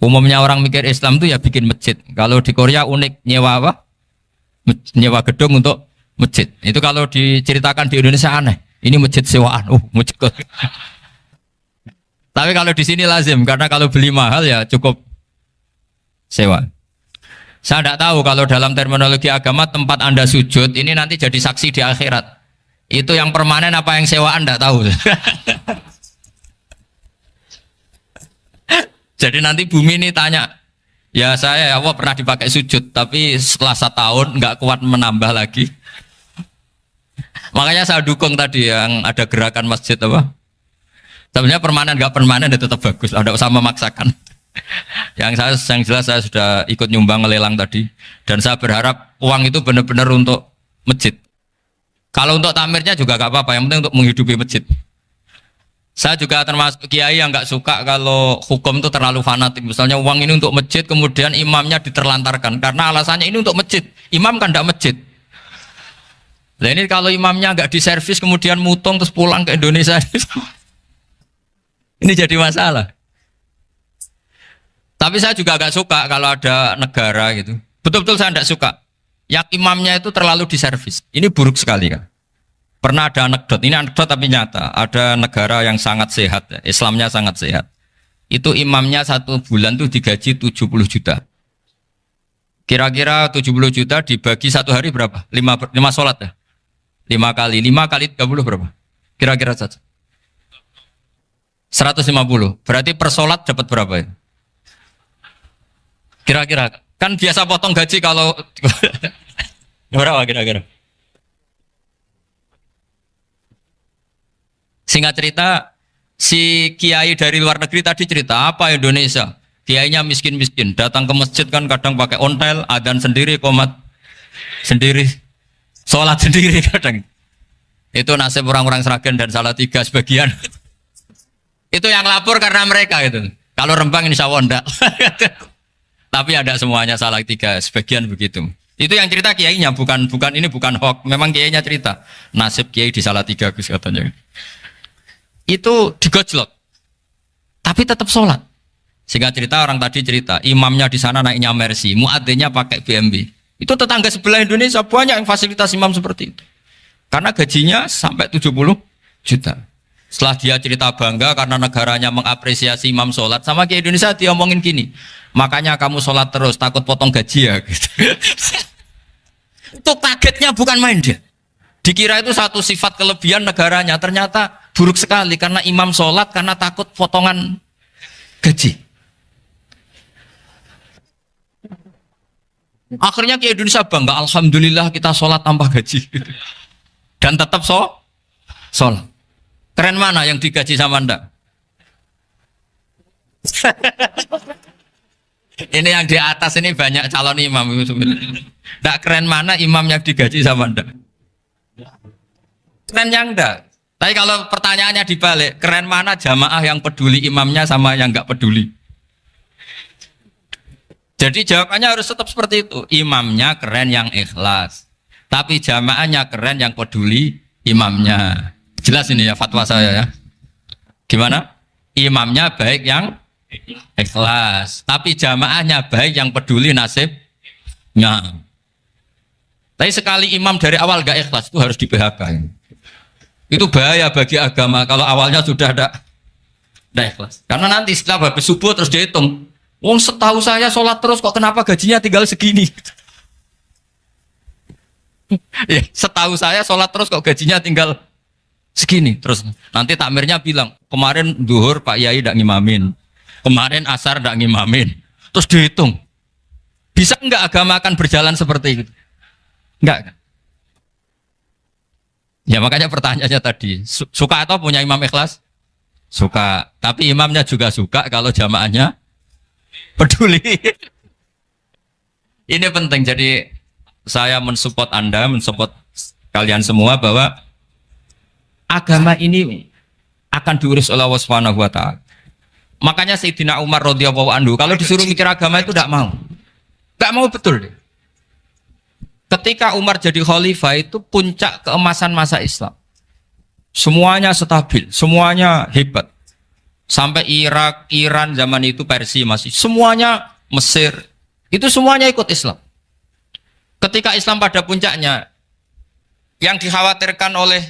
Umumnya orang mikir Islam itu ya bikin masjid. Kalau di Korea unik, nyewa apa? Nyewa gedung untuk masjid. Itu kalau diceritakan di Indonesia aneh. Ini masjid sewaan. Masjid. Tapi kalau di sini lazim, karena kalau beli mahal ya cukup sewa. Saya tidak tahu kalau dalam terminologi agama tempat Anda sujud ini nanti jadi saksi di akhirat. Itu yang permanen apa yang sewaan tidak tahu. Jadi nanti bumi ini tanya, ya saya ya Allah pernah dipakai sujud, tapi setelah 1 tahun nggak kuat menambah lagi. Makanya saya dukung tadi yang ada gerakan masjid apa. Sebenarnya permanen nggak permanen itu tetap bagus, tidak usah memaksakan. Yang jelas saya sudah ikut nyumbang lelang tadi, dan saya berharap uang itu benar-benar untuk masjid. Kalau untuk tamirnya juga nggak apa-apa, yang penting untuk menghidupi masjid. Saya juga termasuk kiai yang nggak suka kalau hukum itu terlalu fanatik. Misalnya uang ini untuk masjid, kemudian imamnya diterlantarkan karena alasannya ini untuk masjid. Imam kan tidak masjid. Nah ini kalau imamnya nggak diservis kemudian mutung terus pulang ke Indonesia, ini jadi masalah. Tapi saya juga nggak suka kalau ada negara gitu. Betul-betul saya tidak suka. Yang imamnya itu terlalu diservis. Ini buruk sekali kan. Pernah ada anekdot, ini anekdot tapi nyata. Ada negara yang sangat sehat, Islamnya sangat sehat. Itu imamnya 1 bulan tuh digaji 70 juta. Kira-kira 70 juta dibagi 1 hari berapa? 5 sholat ya? 5 kali 30 berapa? Kira-kira saja. 150. Berarti per sholat dapat berapa ya? Kira-kira. Kan biasa potong gaji kalau berapa kira-kira? Singkat cerita, si kiai dari luar negeri tadi cerita apa Indonesia? Kiainya miskin-miskin, datang ke masjid kan kadang pakai ontel, adzan sendiri, qomat sendiri, sholat sendiri kadang. Itu nasib orang-orang Sragen dan Salatiga sebagian. Itu yang lapor karena mereka itu. Kalau Rembang insya Allah enggak. Tapi ada semuanya Salatiga, sebagian begitu. Itu yang cerita kiainya, bukan hoax. Memang kiainya cerita. Nasib kiai di Salatiga Gus katanya. Itu digojlok, tapi tetap sholat. Sehingga cerita orang tadi cerita, imamnya di sana naiknya Mercy, muadzinnya pakai BMW. Itu tetangga sebelah Indonesia banyak yang fasilitas imam seperti itu. Karena gajinya sampai 70 juta. Setelah dia cerita bangga karena negaranya mengapresiasi imam sholat, sama kayak Indonesia dia omongin gini, makanya kamu sholat terus, takut potong gaji ya. Gitu. Itu kagetnya bukan main dia. Dikira itu satu sifat kelebihan negaranya, ternyata buruk sekali karena imam sholat karena takut potongan gaji. Akhirnya ke Indonesia bangga, alhamdulillah kita sholat tambah gaji dan tetap sholat. Keren mana yang digaji sama Anda? Ini yang di atas ini banyak calon imam. Tidak keren mana imam yang digaji sama Anda? Keren yang enggak. Tapi kalau pertanyaannya dibalik, keren mana jamaah yang peduli imamnya sama yang enggak peduli? Jadi jawabannya harus tetap seperti itu. Imamnya keren yang ikhlas. Tapi jamaahnya keren yang peduli imamnya. Jelas ini ya fatwa saya ya. Gimana? Imamnya baik yang ikhlas. Tapi jamaahnya baik yang peduli nasibnya. Tapi sekali imam dari awal gak ikhlas itu harus di PHK. Itu bahaya bagi agama kalau awalnya sudah ada ikhlas. Karena nanti setelah habis subuh terus dihitung. Wong setahu saya sholat terus kok kenapa gajinya tinggal segini? Ya, setahu saya sholat terus kok gajinya tinggal segini. Terus nanti takmirnya bilang kemarin duhur Pak Yai tidak ngimamin, kemarin asar tidak ngimamin. Terus dihitung. Bisa enggak agama akan berjalan seperti itu? Enggak kan? Ya makanya pertanyaannya tadi, suka atau punya imam ikhlas? Suka. Tapi imamnya juga suka kalau jamaahnya peduli. Ini penting. Jadi saya mensupport Anda, mensupport kalian semua bahwa agama ini akan diurus oleh Allah Subhanahu wa taala. Makanya Sayyidina Umar radhiyallahu anhu kalau disuruh mikir agama itu tidak mau. Tidak mau betul. Ketika Umar jadi khalifah itu puncak keemasan masa Islam. Semuanya stabil, semuanya hebat. Sampai Irak, Iran zaman itu Persia masih semuanya, Mesir itu semuanya ikut Islam. Ketika Islam pada puncaknya, yang dikhawatirkan oleh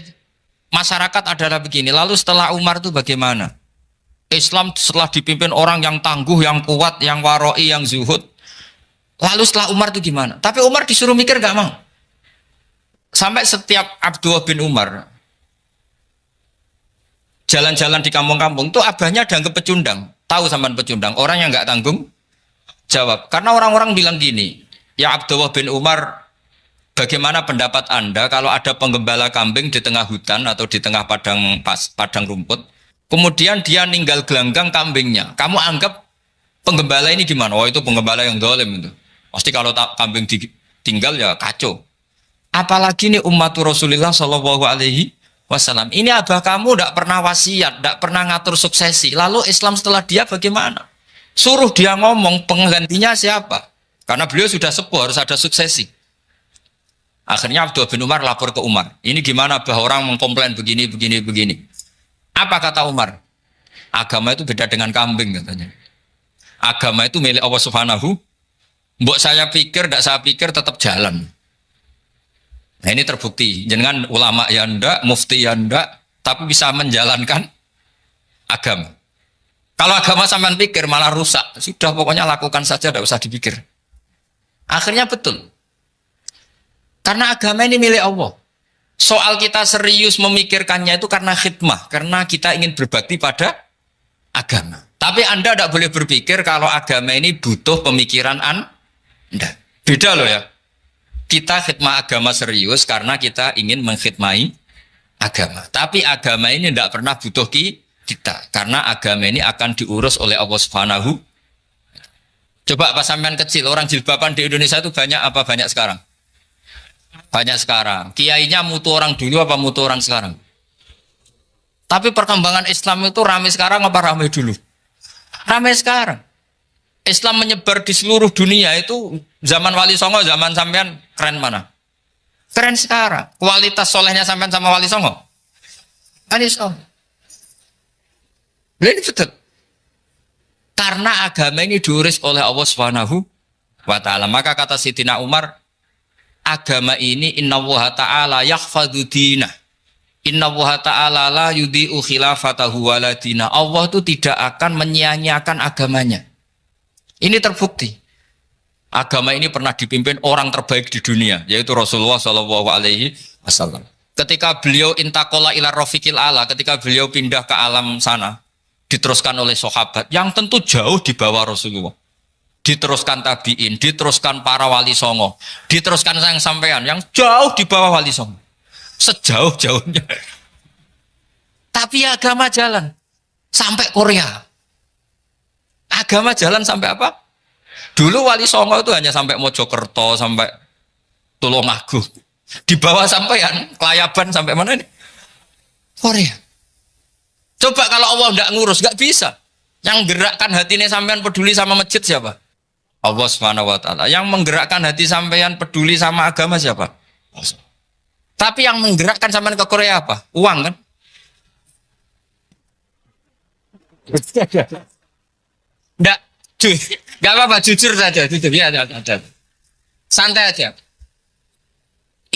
masyarakat adalah begini. Lalu setelah Umar itu bagaimana? Islam setelah dipimpin orang yang tangguh, yang kuat, yang waroi, yang zuhud. Lalu setelah Umar itu gimana? Tapi Umar disuruh mikir gak mau. Sampai setiap Abdullah bin Umar jalan-jalan di kampung-kampung itu abahnya dianggap pecundang. Tahu sampean pecundang? Orang yang gak tanggung jawab. Karena orang-orang bilang gini, ya Abdullah bin Umar, bagaimana pendapat Anda kalau ada penggembala kambing di tengah hutan atau di tengah padang rumput, kemudian dia ninggal gelanggang kambingnya. Kamu anggap penggembala ini gimana? Oh itu penggembala yang dolim itu. Pasti kalau kambing ditinggal ya kacau. Apalagi nih umatur Rasulullah Shallallahu Alaihi Wasallam. Ini abah kamu tidak pernah wasiat, tidak pernah ngatur suksesi. Lalu Islam setelah dia bagaimana? Suruh dia ngomong penggantinya siapa? Karena beliau sudah sepuh harus ada suksesi. Akhirnya Abdullah bin Umar lapor ke Umar. Ini gimana bah orang mengkomplain begini. Apa kata Umar? Agama itu beda dengan kambing katanya. Agama itu milik Allah Subhanahu. Mbok saya pikir, tidak saya pikir tetap jalan. Nah ini terbukti. Jangan ulama ya ndak, mufti ya ndak, tapi bisa menjalankan agama. Kalau agama sampean pikir malah rusak. Sudah pokoknya lakukan saja, tidak usah dipikir. Akhirnya betul. Karena agama ini milik Allah. Soal kita serius memikirkannya itu karena khidmah, karena kita ingin berbakti pada agama. Tapi Anda tidak boleh berpikir kalau agama ini butuh pemikiran Anda. Beda loh ya. Kita khidmah agama serius karena kita ingin mengkhidmai agama. Tapi agama ini tidak pernah butuh kita. Karena agama ini akan diurus oleh Allah Subhanahu. Coba pas sampean kecil, orang jilbaban di Indonesia itu banyak apa banyak sekarang? Banyak sekarang. Kiainya mutu orang dulu apa mutu orang sekarang? Tapi perkembangan Islam itu ramai sekarang apa ramai dulu? Ramai sekarang. Islam menyebar di seluruh dunia itu zaman Wali Songo, zaman sampean keren mana? Keren sekarang. Kualitas solehnya sampean sama Wali Songo? Wali Songo. Ini betul. Karena agama ini diurus oleh Allah Subhanahu wa ta'ala. Maka kata Sayyidina Umar, agama ini innallaha ta'ala yakhfadhu dinah. Innallaha ta'ala la yudhi'u khilafatahu waladina. Allah itu tidak akan menyia-nyiakan agamanya. Ini terbukti. Agama ini pernah dipimpin orang terbaik di dunia, yaitu Rasulullah Shallallahu Alaihi Wasallam. Ketika beliau intakola ila rofiqil ala, ketika beliau pindah ke alam sana, diteruskan oleh sahabat yang tentu jauh di bawah Rasulullah. Diteruskan tabiin, diteruskan para wali songo, diteruskan sang sampean yang jauh di bawah wali songo. Sejauh-jauhnya. Tapi agama jalan sampai Korea. Agama jalan sampai apa? Dulu Wali Songo itu hanya sampai Mojokerto, sampai Tulungagung. Di bawah sampean, Kelayaban sampai mana ini? Korea. Coba kalau Allah tidak ngurus, nggak bisa. Yang gerakkan hatinya sampean peduli sama masjid siapa? Allah Subhanahu wa ta'ala. Yang menggerakkan hati sampean peduli sama agama siapa? Allah. Tapi yang menggerakkan sampean ke Korea apa? Uang kan? Enggak, enggak apa-apa, jujur saja, jujur ya, ada. Santai aja.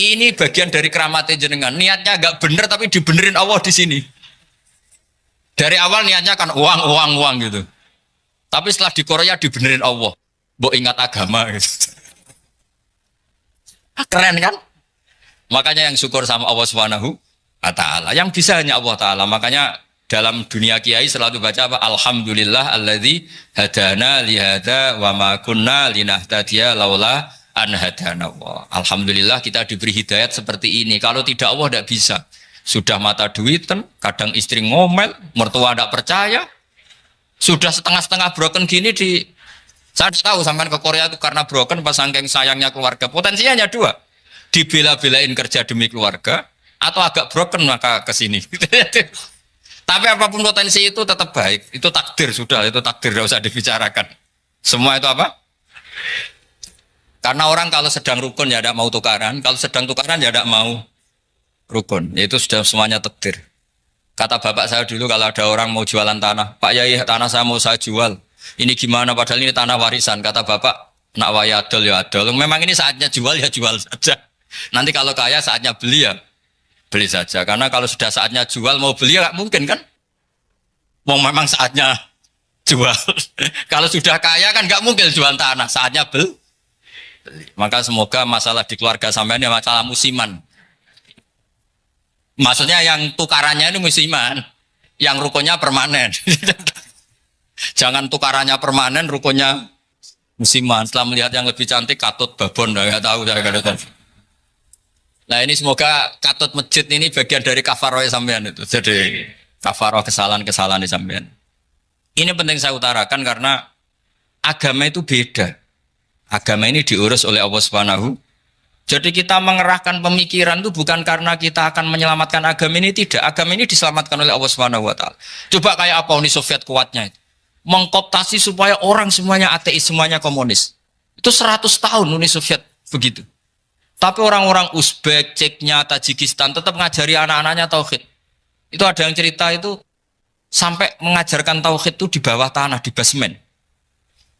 Ini bagian dari keramatnya jenengan. Niatnya agak bener tapi dibenerin Allah di sini. Dari awal niatnya kan uang gitu. Tapi setelah di Korea dibenerin Allah. Mbok ingat agama gitu. Keren kan? Makanya yang syukur sama Allah Subhanahu wa ta'ala. Yang bisa hanya Allah ta'ala. Makanya dalam dunia kiai selalu baca apa? Alhamdulillah alladzi hadana lihada wa ma kunna linahtadiya laula an hadana Allah. Alhamdulillah kita diberi hidayat seperti ini. Kalau tidak Allah tidak bisa. Sudah mata duitan, kadang istri ngomel, mertua tidak percaya. Sudah setengah-setengah broken gini saya tahu sampai ke Korea itu karena broken pas saking sayangnya keluarga. Potensinya hanya dua. Dibela-belain kerja demi keluarga atau agak broken maka ke sini. Tapi apapun potensi itu tetap baik. Itu takdir sudah, itu takdir tidak usah dibicarakan. Semua itu apa? Karena orang kalau sedang rukun ya tidak mau tukaran, kalau sedang tukaran ya tidak mau rukun. Itu sudah semuanya takdir. Kata bapak saya dulu kalau ada orang mau jualan tanah, Pak Yai tanah saya mau saya jual. Ini gimana padahal ini tanah warisan. Kata bapak, nak waya adol ya adol. Memang ini saatnya jual ya jual saja. Nanti kalau kaya saatnya beli ya beli saja. Karena kalau sudah saatnya jual mau beli ya nggak mungkin kan. Mau memang saatnya jual. Kalau sudah kaya kan nggak mungkin jual tanah. Saatnya beli. Maka semoga masalah di keluarga sampean ya masalah musiman. Maksudnya yang tukarannya ini musiman, yang rukunnya permanen. Jangan tukarannya permanen, rukunnya musiman. Setelah melihat yang lebih cantik, katut babon, nggak tahu saya katakan. Nah ini semoga katut masjid ini bagian dari kafaroh sampean itu. Jadi kafaroh kesalahan-kesalahan sampean. Ini penting saya utarakan karena agama itu beda. Agama ini diurus oleh Allah Subhanahu. Jadi kita mengerahkan pemikiran itu bukan karena kita akan menyelamatkan agama ini, tidak. Agama ini diselamatkan oleh Allah Subhanahu wa taala. Coba kayak apa Uni Soviet kuatnya itu. Mengkooptasi supaya orang semuanya ateis, semuanya komunis. Itu 100 tahun Uni Soviet begitu. Tapi orang-orang Uzbek, Ceknya, Tajikistan tetap mengajari anak-anaknya tauhid. Itu ada yang cerita itu sampai mengajarkan tauhid itu di bawah tanah, di basement.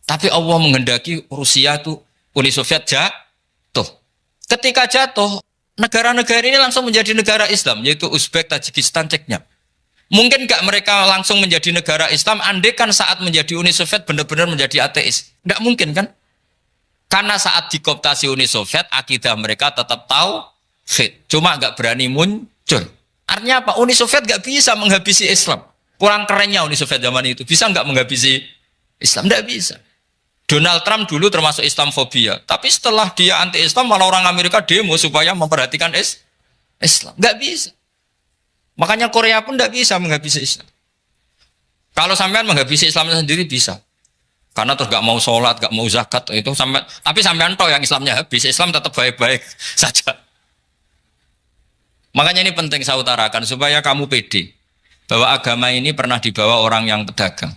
Tapi Allah menghendaki Rusia itu Uni Soviet jatuh. Ketika jatuh, negara-negara ini langsung menjadi negara Islam, yaitu Uzbek, Tajikistan, Ceknya. Mungkin nggak mereka langsung menjadi negara Islam, andai kan saat menjadi Uni Soviet benar-benar menjadi ateis. Nggak mungkin kan? Karena saat dikooptasi Uni Soviet, akidah mereka tetap tauhid. Cuma nggak berani muncul. Artinya apa? Uni Soviet nggak bisa menghabisi Islam. Kurang kerennya Uni Soviet zaman itu. Bisa nggak menghabisi Islam? Nggak bisa. Donald Trump dulu termasuk Islamfobia. Tapi setelah dia anti-Islam, malah orang Amerika demo supaya memperhatikan Islam. Nggak bisa. Makanya Korea pun nggak bisa menghabisi Islam. Kalau sampean menghabisi Islam sendiri bisa. Karena terus nggak mau sholat, nggak mau zakat, itu sampai. Tapi sampean toh yang Islamnya habis, Islam tetap baik-baik saja. Makanya ini penting saya utarakan supaya kamu pede bahwa agama ini pernah dibawa orang yang pedagang.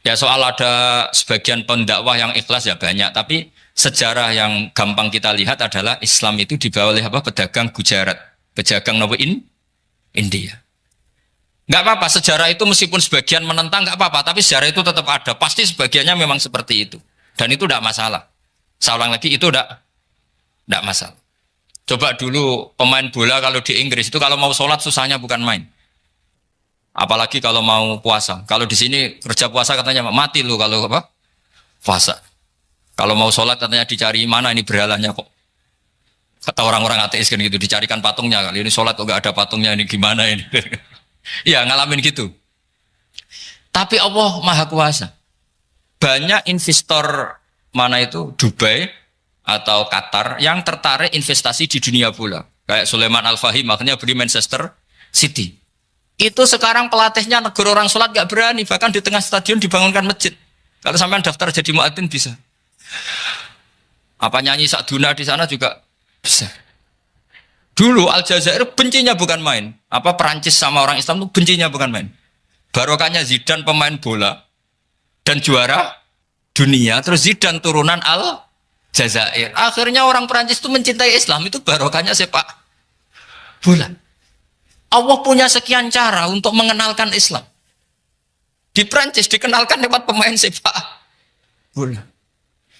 Ya soal ada sebagian pendakwah yang ikhlas ya banyak, tapi sejarah yang gampang kita lihat adalah Islam itu dibawa oleh apa? Pedagang Gujarat, pedagang India. Nggak apa-apa, sejarah itu meskipun sebagian menentang nggak apa-apa, tapi sejarah itu tetap ada. Pasti sebagiannya memang seperti itu, dan itu tidak masalah. Saya ulang lagi, itu tidak masalah. Coba dulu pemain bola kalau di Inggris itu kalau mau sholat susahnya bukan main. Apalagi kalau mau puasa. Kalau di sini kerja puasa katanya mati lu kalau apa? Puasa. Kalau mau sholat katanya dicari mana ini berhalanya kok. Kata orang-orang ateis kan gitu, dicarikan patungnya. Kali ini sholat kok gak ada patungnya, ini gimana ini? Iya ngalamin gitu. Tapi Allah Maha Kuasa. Banyak investor mana itu Dubai atau Qatar yang tertarik investasi di dunia bola. Kayak Sulaiman Al-Fahim makanya beli Manchester City. Itu sekarang pelatihnya negara orang sholat gak berani, bahkan di tengah stadion dibangunkan masjid. Kalau sampai daftar jadi muadzin bisa. Apa nyanyi Sakduna di sana juga bisa. Dulu Aljazair bencinya bukan main. Apa Perancis sama orang Islam itu bencinya bukan main. Barokahnya Zidane pemain bola dan juara dunia, terus Zidane turunan Aljazair. Akhirnya orang Perancis itu mencintai Islam, itu barokahnya sepak bola. Allah punya sekian cara untuk mengenalkan Islam. Di Prancis dikenalkan lewat pemain sepak bola.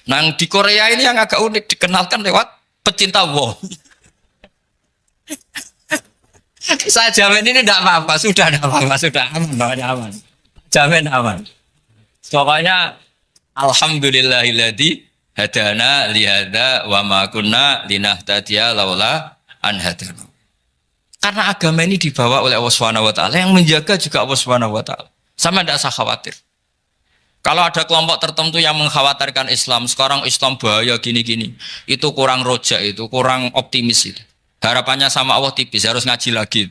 Nah di Korea ini yang agak unik dikenalkan lewat pecinta wong. Saya jamin ini tidak apa-apa, sudah tidak apa-apa, sudah aman. Jamin aman. Pokoknya alhamdulillahilladzi hadana lihada wa ma kunna linahtadiya laula an hadana. Karena agama ini dibawa oleh Allah Subhanahu wa taala, yang menjaga juga Allah Subhanahu wa taala. Sama tidak usah khawatir. Kalau ada kelompok tertentu yang mengkhawatirkan Islam, sekarang Islam bahaya gini-gini, itu kurang rojak, itu kurang optimis itu. Harapannya sama Allah tipis, harus ngaji lagi.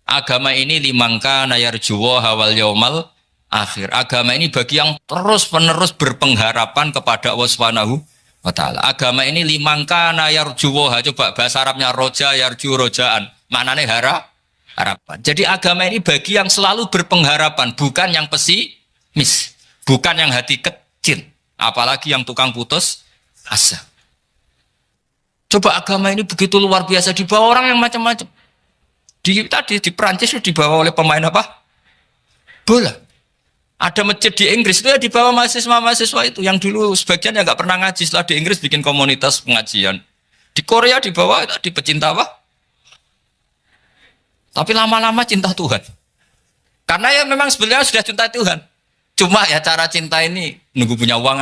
Agama ini limangka nayarjuwa hawal yaumal akhir. Agama ini bagi yang terus-menerus berpengharapan kepada Allah Subhanahu wa taala. Agama ini limangka nayarjuwa, coba bahasa Arabnya roja yarju rojaan. Maknanya harapan. Jadi agama ini bagi yang selalu berpengharapan, bukan yang pesimis, bukan yang hati kecil, apalagi yang tukang putus asa. Coba agama ini begitu luar biasa, dibawa orang yang macam-macam. Di Perancis dibawa oleh pemain apa? Bola. Ada masjid di Inggris itu ya dibawa mahasiswa-mahasiswa itu yang dulu sebagian yang nggak pernah ngaji, setelah di Inggris bikin komunitas pengajian. Di Korea dibawa di pecinta apa? Tapi lama-lama cinta Tuhan. Karena ya memang sebenarnya sudah cinta Tuhan. Cuma ya cara cinta ini nunggu punya uang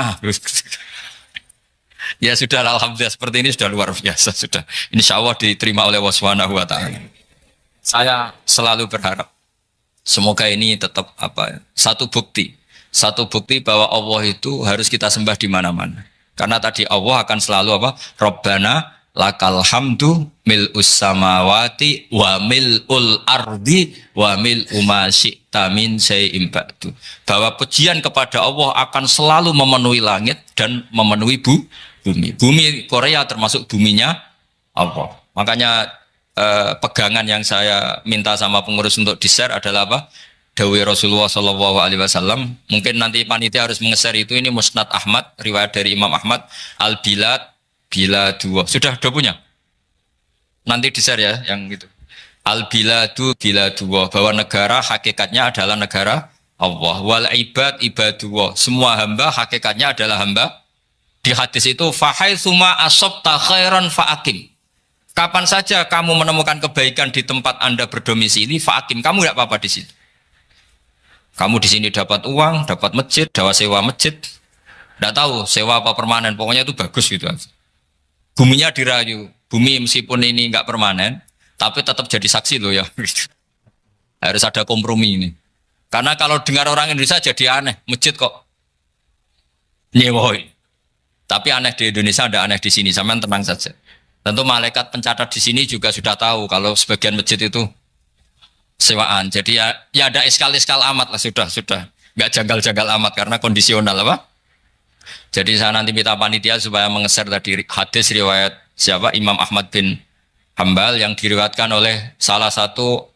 Ya sudah, alhamdulillah seperti ini sudah luar biasa sudah. Insya Allah diterima oleh Allah Subhanahu wa taala. Saya selalu berharap semoga ini tetap satu bukti bahwa Allah itu harus kita sembah di mana-mana. Karena tadi Allah akan selalu Rabbana lakal hamdu mil'us samawati wa mil'ul ardi wa mil'u ma syi'ta min syai'in ba'du. Bahwa pujian kepada Allah akan selalu memenuhi langit dan memenuhi bumi. Bumi Korea termasuk buminya Allah. Makanya pegangan yang saya minta sama pengurus untuk di-share adalah Dawai Rasulullah Shallallahu Alaihi Wasallam. Mungkin nanti panitia harus menge-share itu. Ini Musnad Ahmad, riwayat dari Imam Ahmad. Al-Bilad bila dua. Sudah punya? Nanti di-share ya yang gitu. Al-Biladu bila dua. Bahwa negara hakikatnya adalah negara Allah. Wal ibad ibadullah. Semua hamba hakikatnya adalah hamba. Di hadis itu fahaitsuma asabta khairan fa'akim. Kapan saja kamu menemukan kebaikan di tempat Anda berdomisili, fa'akim, kamu tidak apa-apa di sini. Kamu di sini dapat uang, dapat masjid, dapat sewa masjid. Tidak tahu sewa apa permanen, pokoknya itu bagus gitu aja. Buminya dirayu, bumi meskipun ini nggak permanen, tapi tetap jadi saksi loh ya. Harus ada kompromi ini. Karena kalau dengar orang Indonesia jadi aneh, masjid kok nyewoi. Tapi aneh di Indonesia, ada aneh di sini, sampean tenang saja. Tentu malaikat pencatat di sini juga sudah tahu kalau sebagian masjid itu sewaan. Jadi ya ada eskal-eskal amat lah, sudah. Nggak janggal-janggal amat karena kondisional Jadi saya nanti minta panitia supaya mengeser tadi hadis riwayat siapa? Imam Ahmad bin Hambal yang diriwayatkan oleh salah satu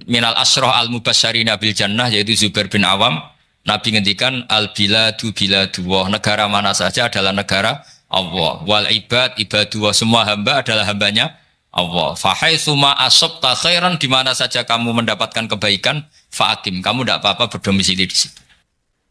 minal asroh al-mubasyarina bil jannah, yaitu Zubair bin Awam. Nabi ngendikan al-biladu biladullah, negara mana saja adalah negara Allah. Wal ibad ibadullah, semua hamba adalah hambanya Allah. Fahaitsuma asabta khairan, di mana saja kamu mendapatkan kebaikan, fa'akim, kamu tidak apa-apa berdomisili di situ.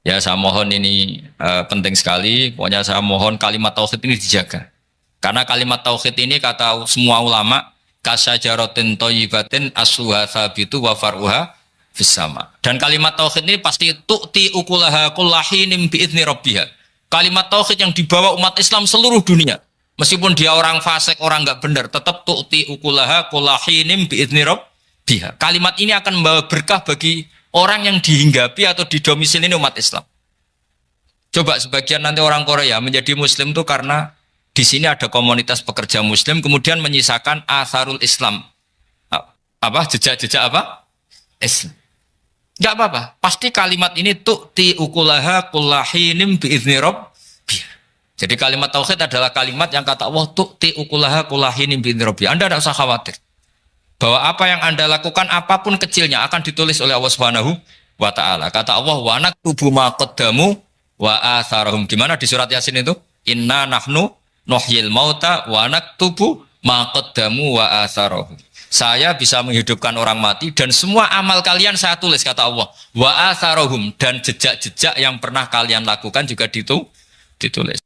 Ya saya mohon ini penting sekali. Pokoknya saya mohon kalimat tauhid ini dijaga. Karena kalimat tauhid ini kata semua ulama kasyajaratin thayyibatin asluha tsabitu wa far'uha fis sama. Dan kalimat tauhid ini pasti tu'ti ukulaha kullahinim bi'izni rabbiha. Kalimat tauhid yang dibawa umat Islam seluruh dunia. Meskipun dia orang fasik, orang enggak benar, tetap tu'ti ukulaha kullahinim bi'izni rabbiha. Kalimat ini akan membawa berkah bagi orang yang dihinggapi atau didomisili umat Islam. Coba sebagian nanti orang Korea menjadi muslim itu karena di sini ada komunitas pekerja muslim, kemudian menyisakan atharul Islam. Jejak-jejak Islam. Enggak apa-apa. Pasti kalimat ini tu'ti ukulaha kullahinim bi'izni rabbiha. Jadi kalimat tauhid adalah kalimat yang kata Allah tu'ti ukulaha kullahinim bi'izni rabbiha. Anda tidak usah khawatir bahwa apa yang Anda lakukan apapun kecilnya akan ditulis oleh Allah Subhanahu wa taala. Kata Allah wa naktubu ma qaddamu wa atharahum. Gimana di surat Yasin itu? Inna nahnu nuhyil mauta wa naktubu ma qaddamu wa atharahum. Saya bisa menghidupkan orang mati dan semua amal kalian saya tulis, kata Allah. Wa atharahum, dan jejak-jejak yang pernah kalian lakukan juga ditulis.